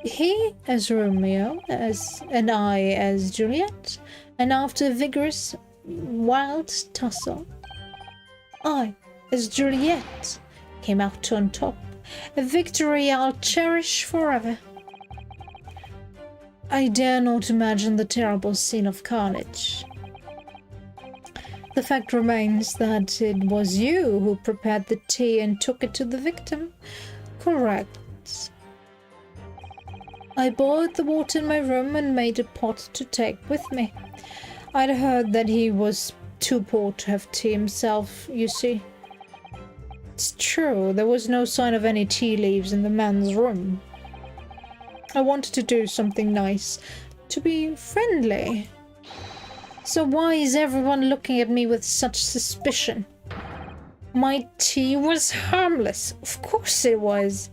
He as Romeo, and I as Juliet, And after a vigorous, wild tussle, I, as Juliet, came out on top. A victory I'll cherish forever. I dare not imagine the terrible scene of carnage. The fact remains that it was you who prepared the tea and took it to the victim. Correct. I boiled the water in my room and made a pot to take with me. I'd heard that he was too poor to have tea himself, you see. It's true, there was no sign of any tea leaves in the man's room. I wanted to do something nice, to be friendly. So why is everyone looking at me with such suspicion? My tea was harmless. Of course it was.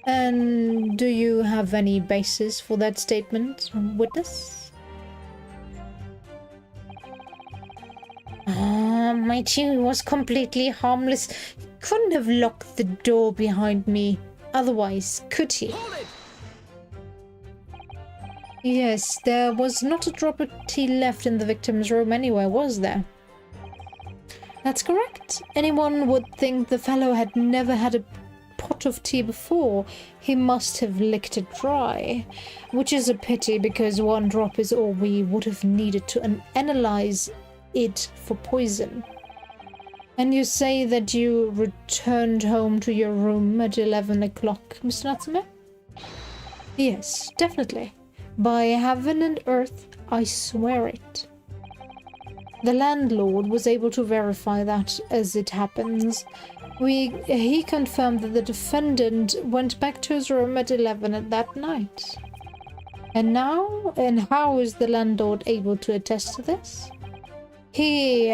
And do you have any basis for that statement, witness? My tea was completely harmless. He couldn't have locked the door behind me. Otherwise, could he? Yes, there was not a drop of tea left in the victim's room anywhere, was there? That's correct. Anyone would think the fellow had never had a pot of tea before. He must have licked it dry. Which is a pity, because one drop is all we would have needed to analyze it for poison. And you say that you returned home to your room at 11 o'clock, Mr. Natsume? Yes, definitely. By heaven and earth, I swear it. The landlord was able to verify that, as it happens. He confirmed that the defendant went back to his room at 11 at that night. And how is the landlord able to attest to this? He,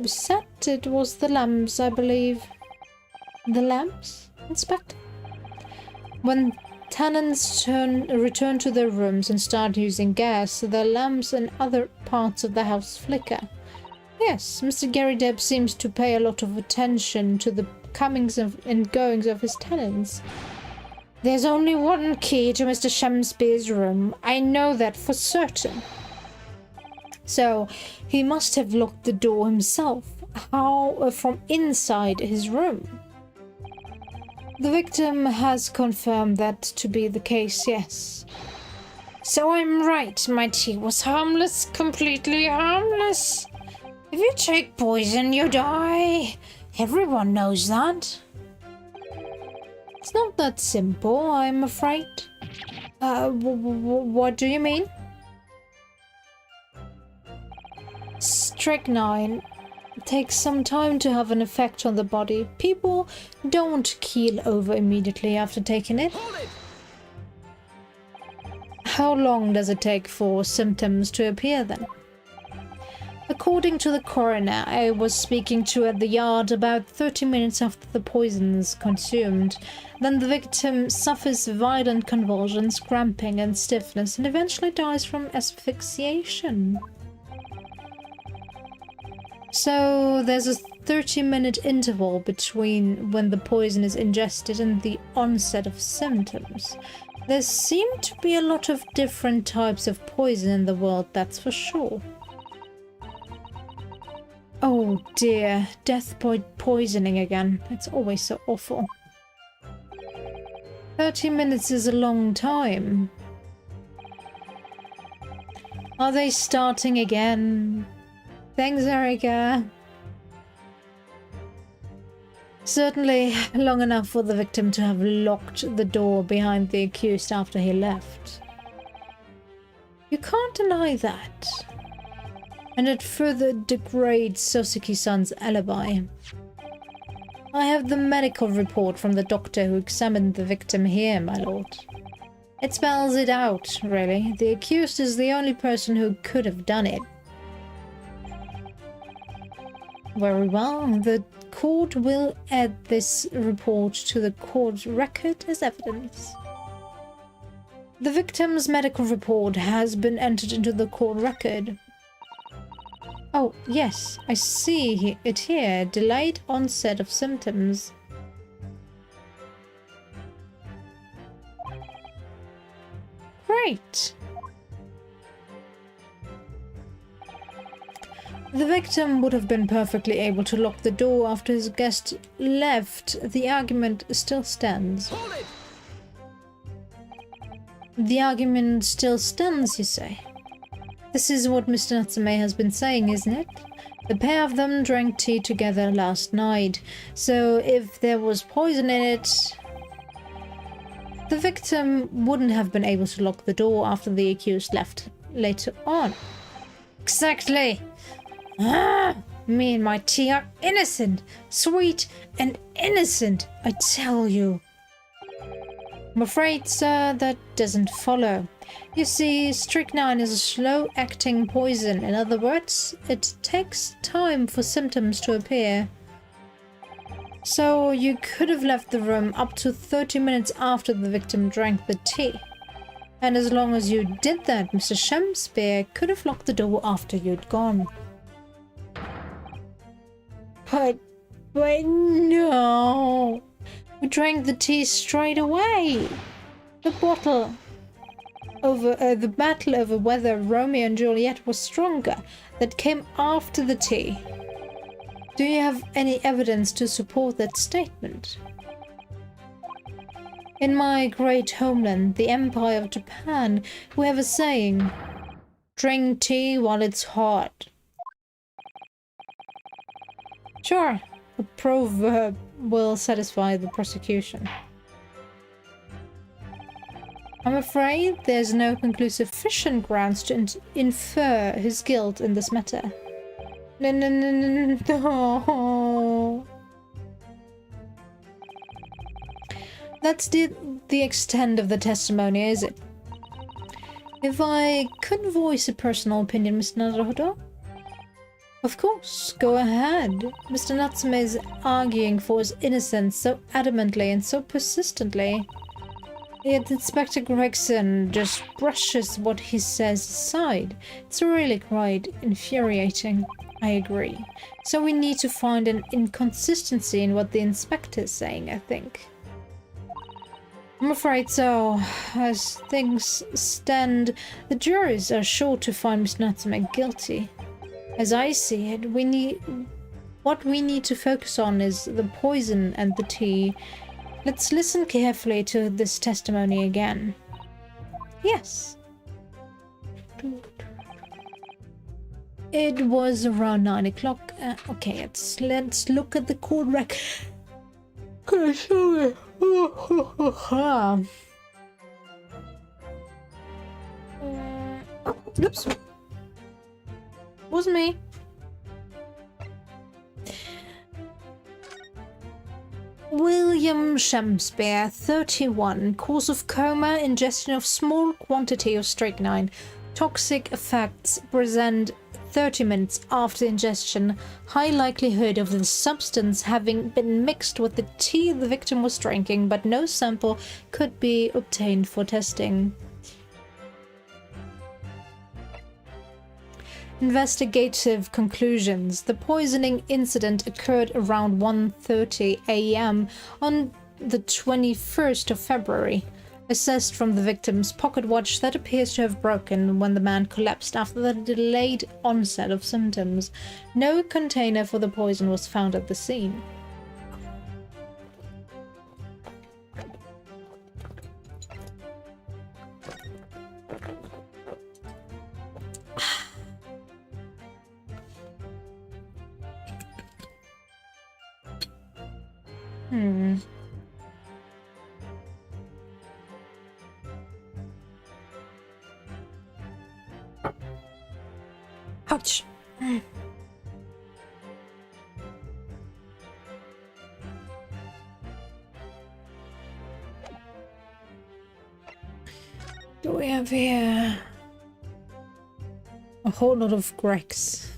said it was the lamps, I believe. The lamps, Inspector? When tenants return to their rooms and start using gas, the lamps and other parts of the house flicker. Yes, Mr. Gary Deb seems to pay a lot of attention to the comings and goings of his tenants. There's only one key to Mr. Shamsby's room. I know that for certain. So, he must have locked the door himself. How? From inside his room? The victim has confirmed that to be the case, yes. So I'm right, my tea was harmless, completely harmless. If you take poison, you die. Everyone knows that. It's not that simple, I'm afraid. What do you mean? Strychnine takes some time to have an effect on the body. People don't keel over immediately after taking it. How long does it take for symptoms to appear then? According to the coroner I was speaking to at the yard, about 30 minutes after the poison is consumed. Then the victim suffers violent convulsions, cramping and stiffness, and eventually dies from asphyxiation. So there's a 30-minute interval between when the poison is ingested and the onset of symptoms. There seem to be a lot of different types of poison in the world, that's for sure. Oh dear, death by poisoning again. It's always so awful. 30 minutes is a long time. Are they starting again? Thanks, Erica. Certainly long enough for the victim to have locked the door behind the accused after he left. You can't deny that. And it further degrades Sosuke-san's alibi. I have the medical report from the doctor who examined the victim here, my lord. It spells it out, really. The accused is the only person who could have done it. Very well, the court will add this report to the court record as evidence. The victim's medical report has been entered into the court record. Oh, yes, I see it here. Delayed onset of symptoms. Great. The victim would have been perfectly able to lock the door after his guest left. The argument still stands. The argument still stands, you say? This is what Mr. Natsume has been saying, isn't it? The pair of them drank tea together last night, so if there was poison in it, the victim wouldn't have been able to lock the door after the accused left later on. Exactly! Me and my tea are innocent, sweet and innocent, I tell you. I'm afraid, sir, that doesn't follow. You see, strychnine is a slow-acting poison. In other words, it takes time for symptoms to appear. So you could have left the room up to 30 minutes after the victim drank the tea. And as long as you did that, Mr. Shakespeare could have locked the door after you'd gone. But no. We drank the tea straight away. The battle over whether Romeo and Juliet was stronger, that came after the tea. Do you have any evidence to support that statement? In my great homeland, the Empire of Japan, we have a saying, drink tea while it's hot. Sure, a proverb will satisfy the prosecution. I'm afraid there's no conclusive sufficient grounds to infer his guilt in this matter. No. That's the extent of the testimony, is it? If I could voice a personal opinion, Mr. Naruto? Of course, go ahead. Mr. Natsume is arguing for his innocence so adamantly and so persistently. Yet Inspector Gregson just brushes what he says aside. It's really quite infuriating. I agree. So we need to find an inconsistency in what the inspector is saying, I think. I'm afraid so. As things stand, the jurors are sure to find Mr. Natsume guilty. As I see it, what we need to focus on is the poison and the tea. Let's listen carefully to this testimony again. Yes. It was around 9 o'clock. Okay, let's look at the court record. Oops. Wasn't me. William Shakespeare, 31, cause of coma, ingestion of small quantity of strychnine. Toxic effects present 30 minutes after ingestion. High likelihood of the substance having been mixed with the tea the victim was drinking, but no sample could be obtained for testing. Investigative conclusions. The poisoning incident occurred around 1:30 a.m. on the 21st of February. Assessed from the victim's pocket watch that appears to have broken when the man collapsed after the delayed onset of symptoms. No container for the poison was found at the scene. Ouch. Do we have here a whole lot of Grecs?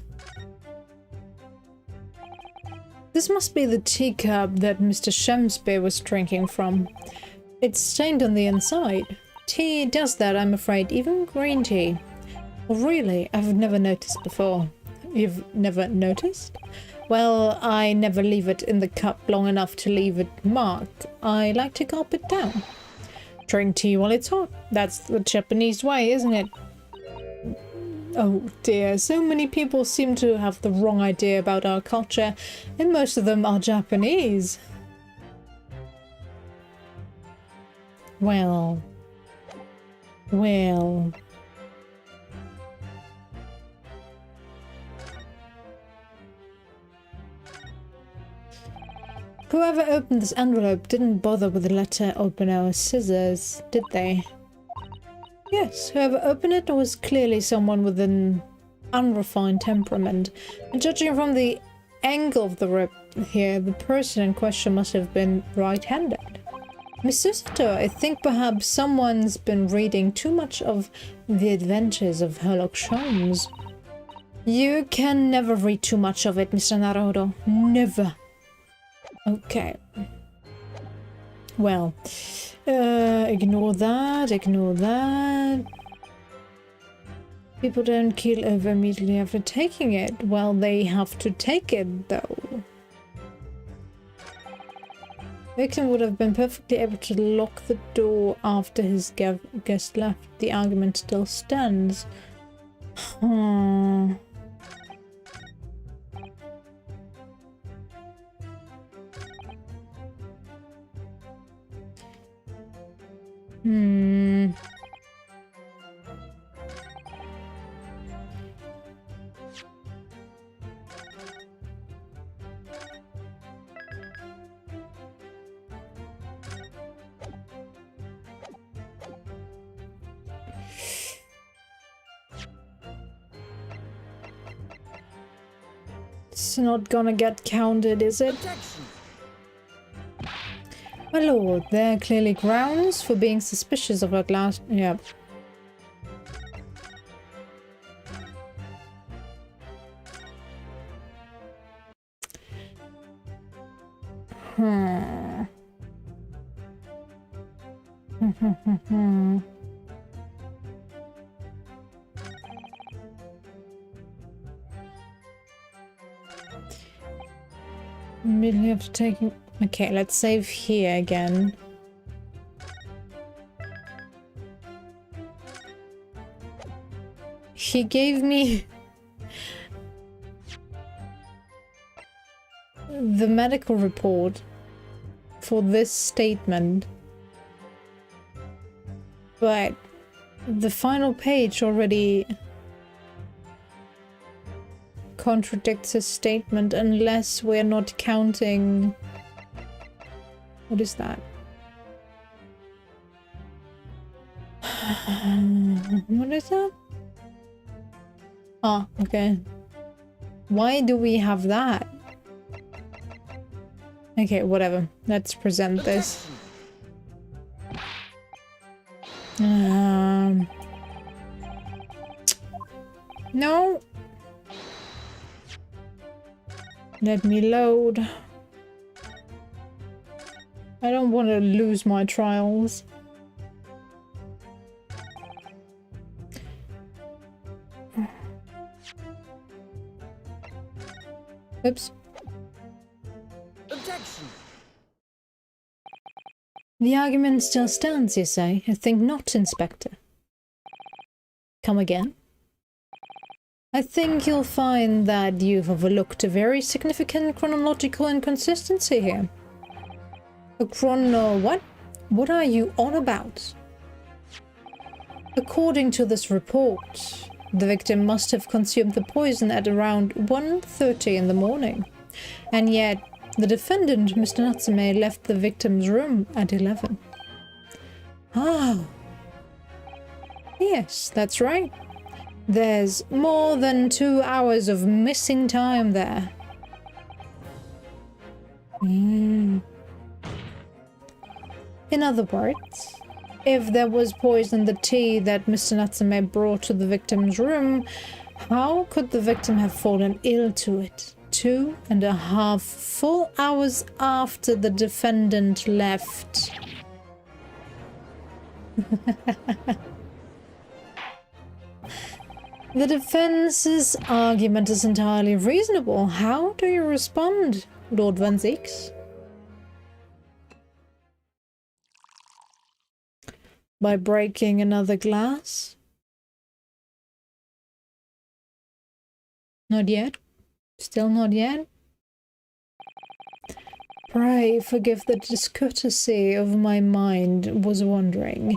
This must be the teacup that Mr. Shakespeare was drinking from. It's stained on the inside. Tea does that, I'm afraid, even green tea. Really? I've never noticed before. You've never noticed? Well, I never leave it in the cup long enough to leave it marked. I like to gulp it down. Drink tea while it's hot. That's the Japanese way, isn't it? Oh dear, so many people seem to have the wrong idea about our culture, and most of them are Japanese. Well. Whoever opened this envelope didn't bother with a letter opener or scissors, did they? Yes, whoever opened it was clearly someone with an unrefined temperament. And judging from the angle of the rip here, the person in question must have been right-handed. Mr. Sato, I think perhaps someone's been reading too much of The Adventures of Sherlock Holmes. You can never read too much of it, Mr. Naruto. Never. Okay. Well, ignore that. People don't keel over immediately after taking it. Well, they have to take it, though. Victim would have been perfectly able to lock the door after his guest left. The argument still stands. Hmm. It's not gonna get counted, is it? My lord, there are clearly grounds for being suspicious of that last... Yeah. Immediately after taking... Okay, let's save here again. He gave me the medical report for this statement, but the final page already contradicts his statement unless we're not counting... What is that? What is that? Oh, okay. Why do we have that? Okay, whatever. Let's present this. No. Let me load. I don't want to lose my trials. Oops. Objection. The argument still stands, you say? I think not, Inspector. Come again? I think you'll find that you've overlooked a very significant chronological inconsistency here. A what? What are you on about? According to this report, the victim must have consumed the poison at around 1:30 in the morning. And yet, the defendant, Mr. Natsume, left the victim's room at 11. Ah. Yes, that's right. There's more than 2 hours of missing time there. In other words, if there was poison in the tea that Mr. Natsume brought to the victim's room, how could the victim have fallen ill to it 2.5 full hours after the defendant left? The defense's argument is entirely reasonable. How do you respond, Lord Van Zieks? By breaking another glass? Not yet? Still not yet? Pray forgive the discourtesy of my mind was wandering.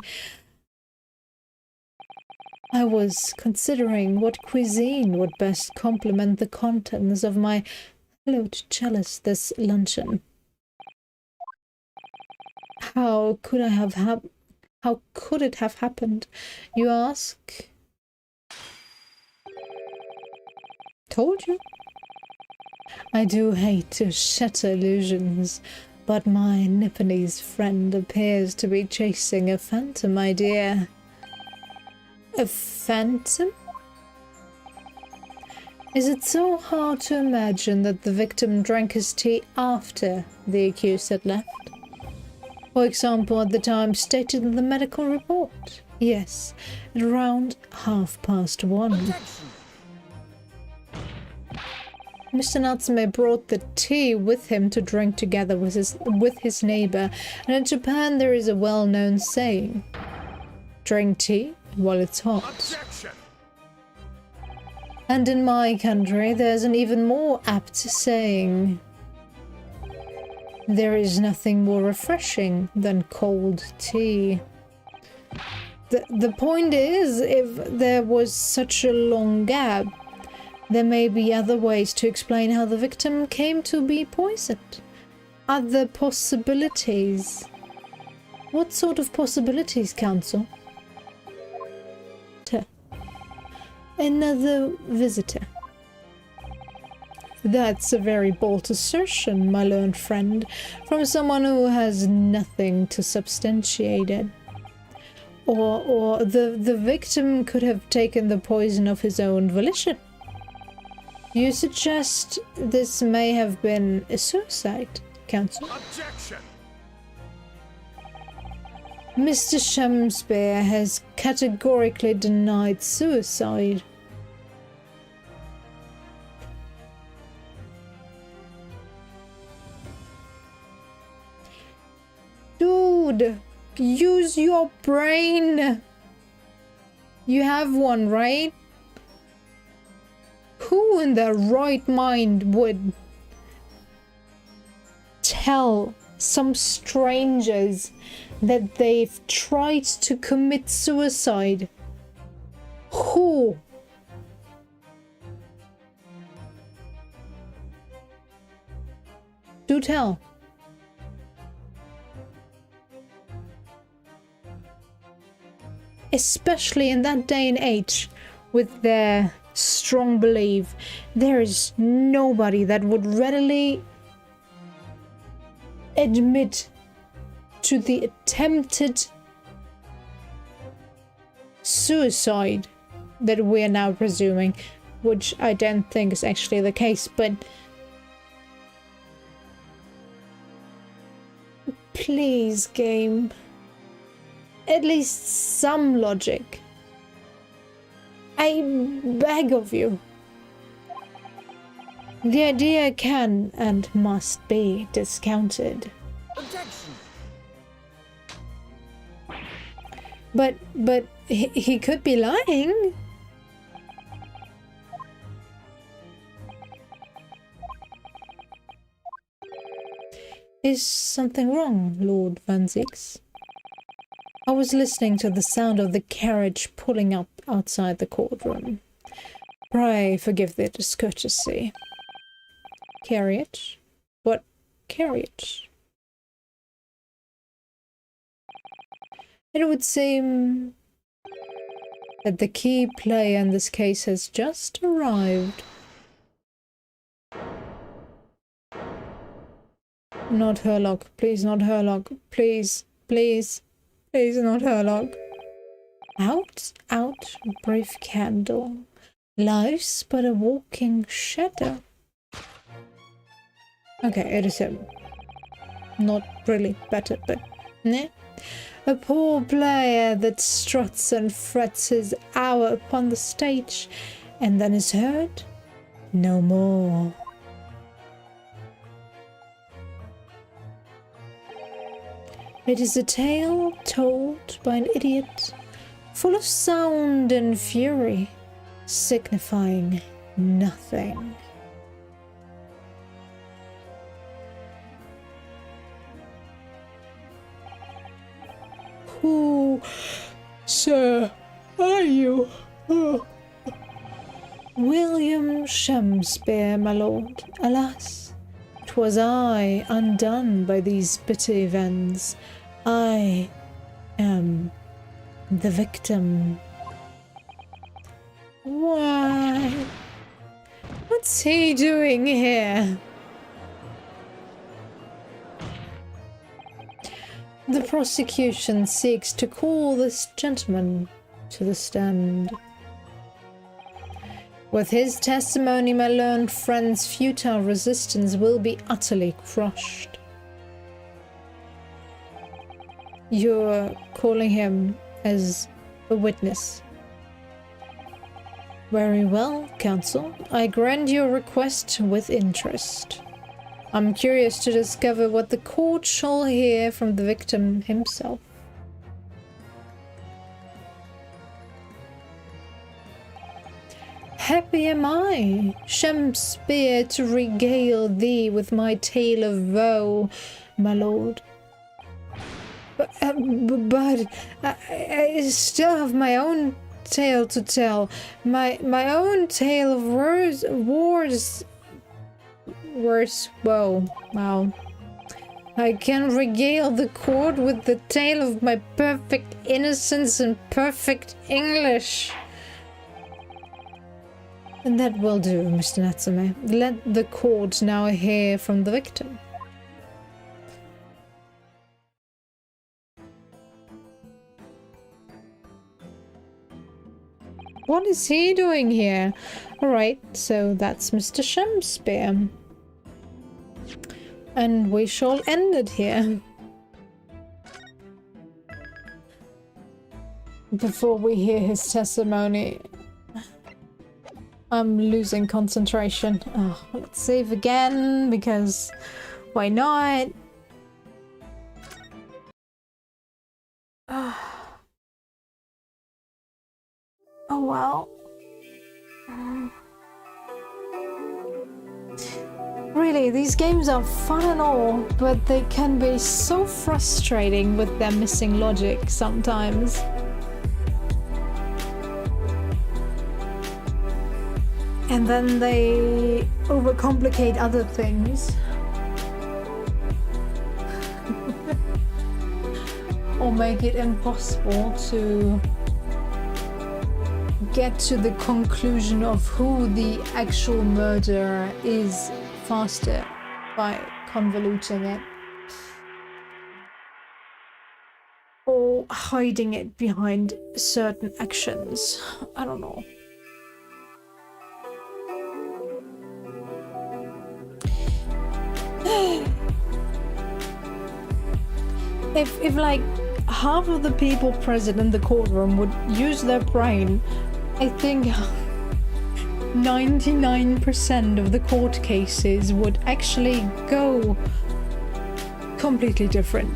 I was considering what cuisine would best complement the contents of my hallowed chalice this luncheon. How could it have happened, you ask? Told you. I do hate to shatter illusions, but my Nipponese friend appears to be chasing a phantom idea. A phantom? Is it so hard to imagine that the victim drank his tea after the accused had left? For example, at the time stated in the medical report? Yes, at around 1:30. Mr. Natsume brought the tea with him to drink together with his neighbor, and in Japan there is a well-known saying, drink tea while it's hot. Objection. And in my country there's an even more apt saying, there is nothing more refreshing than cold tea. The point is, if there was such a long gap, there may be other ways to explain how the victim came to be poisoned. Other possibilities. What sort of possibilities, Counsel? Another visitor. That's a very bold assertion, my learned friend, from someone who has nothing to substantiate it. Or the victim could have taken the poison of his own volition. You suggest this may have been a suicide, Counsel? Objection! Mr. Shamspeare has categorically denied suicide. Dude, use your brain. You have one, right? Who in their right mind would tell some strangers that they've tried to commit suicide? Who? Do tell. Especially in that day and age, with their strong belief, there is nobody that would readily admit to the attempted suicide that we are now presuming, which I don't think is actually the case, but please, game, at least some logic. I beg of you. The idea can and must be discounted. Objection. But he could be lying. Is something wrong, Lord Van Zix? I was listening to the sound of the carriage pulling up outside the courtroom. Pray forgive the discourtesy. Carriage? What carriage? It would seem that the key player in this case has just arrived. Not Herlock. Please, not Herlock. Please, please. Please, not Herlock. Out, out, brave candle. Life's but a walking shadow. Okay, it is him. Not really better, but nah. A poor player that struts and frets his hour upon the stage, and then is heard no more. It is a tale told by an idiot, full of sound and fury, signifying nothing. Who, sir, are you? Oh. William Shakespeare, my lord. Alas, 'twas I, undone by these bitter events. I am the victim. Why? What's he doing here? The prosecution seeks to call this gentleman to the stand. With his testimony, my learned friend's futile resistance will be utterly crushed. You're calling him as a witness. Very well, counsel. I grant your request with interest. I'm curious to discover what the court shall hear from the victim himself. Happy am I, Shakespeare, to regale thee with my tale of woe, my lord. But I still have my own tale to tell. My own tale of wars. Whoa, wow. I can regale the court with the tale of my perfect innocence and perfect English. And that will do, Mr. Natsume. Let the court now hear from the victim. What is he doing here? Alright, so that's Mr. Shakespeare. And we shall end it here. Before we hear his testimony, I'm losing concentration. Oh, let's save again, because why not? Oh well. Really, these games are fun and all, but they can be so frustrating with their missing logic sometimes. And then they overcomplicate other things. Or make it impossible to get to the conclusion of who the actual murderer is faster by convoluting it. Or hiding it behind certain actions. I don't know. If like half of the people present in the courtroom would use their brain, I think 99% of the court cases would actually go completely different.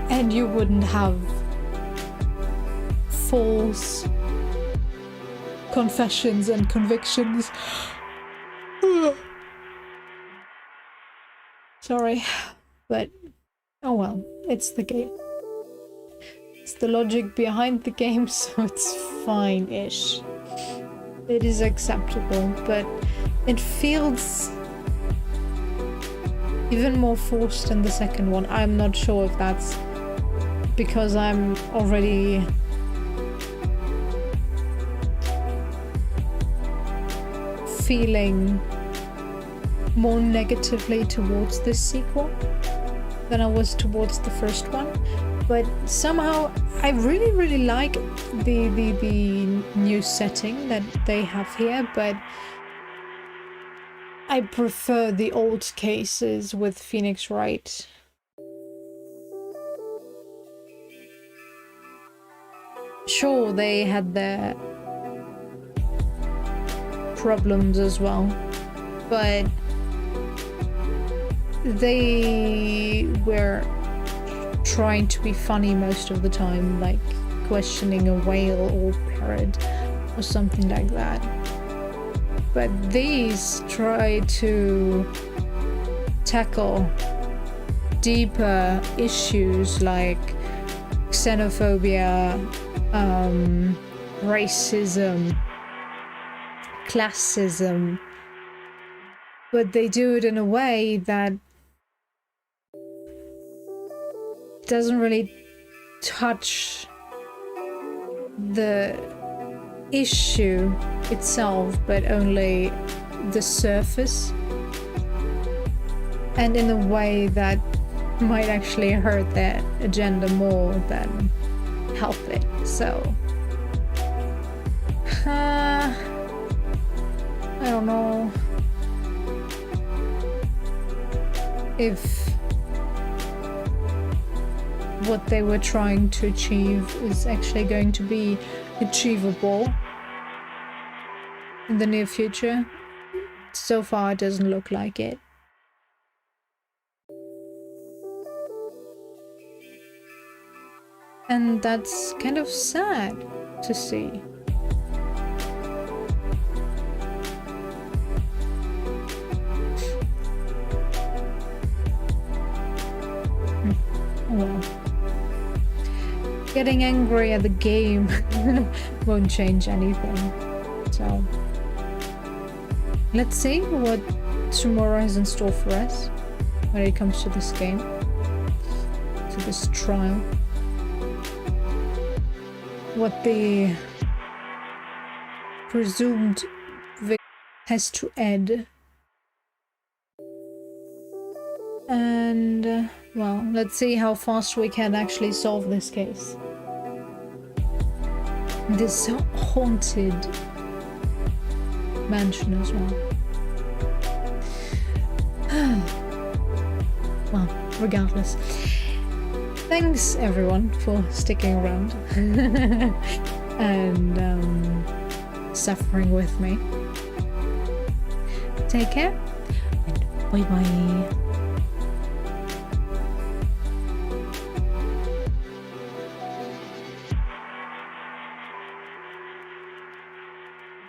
And you wouldn't have false confessions and convictions. Sorry, but oh well, it's the game. It's the logic behind the game, so it's fine-ish. It is acceptable, but it feels even more forced than the second one. I'm not sure if that's because I'm already feeling more negatively towards this sequel than I was towards the first one. But somehow I really like the new setting that they have here, but I prefer the old cases with Phoenix Wright. Sure, they had their problems as well, but they were trying to be funny most of the time. Like, questioning a whale or parrot or something like that. But these try to tackle deeper issues like xenophobia, racism, classism, but they do it in a way that doesn't really touch the issue itself, but only the surface, and in a way that might actually hurt their agenda more than help it. So I don't know if what they were trying to achieve is actually going to be achievable in the near future. So far, it doesn't look like it. And that's kind of sad to see. Well, getting angry at the game won't change anything. So let's see what tomorrow has in store for us when it comes to this game, to this trial. What the presumed victim has to add. And well, let's see how fast we can actually solve this case. This haunted mansion as well. Well, regardless. Thanks everyone for sticking around and suffering with me. Take care and bye bye.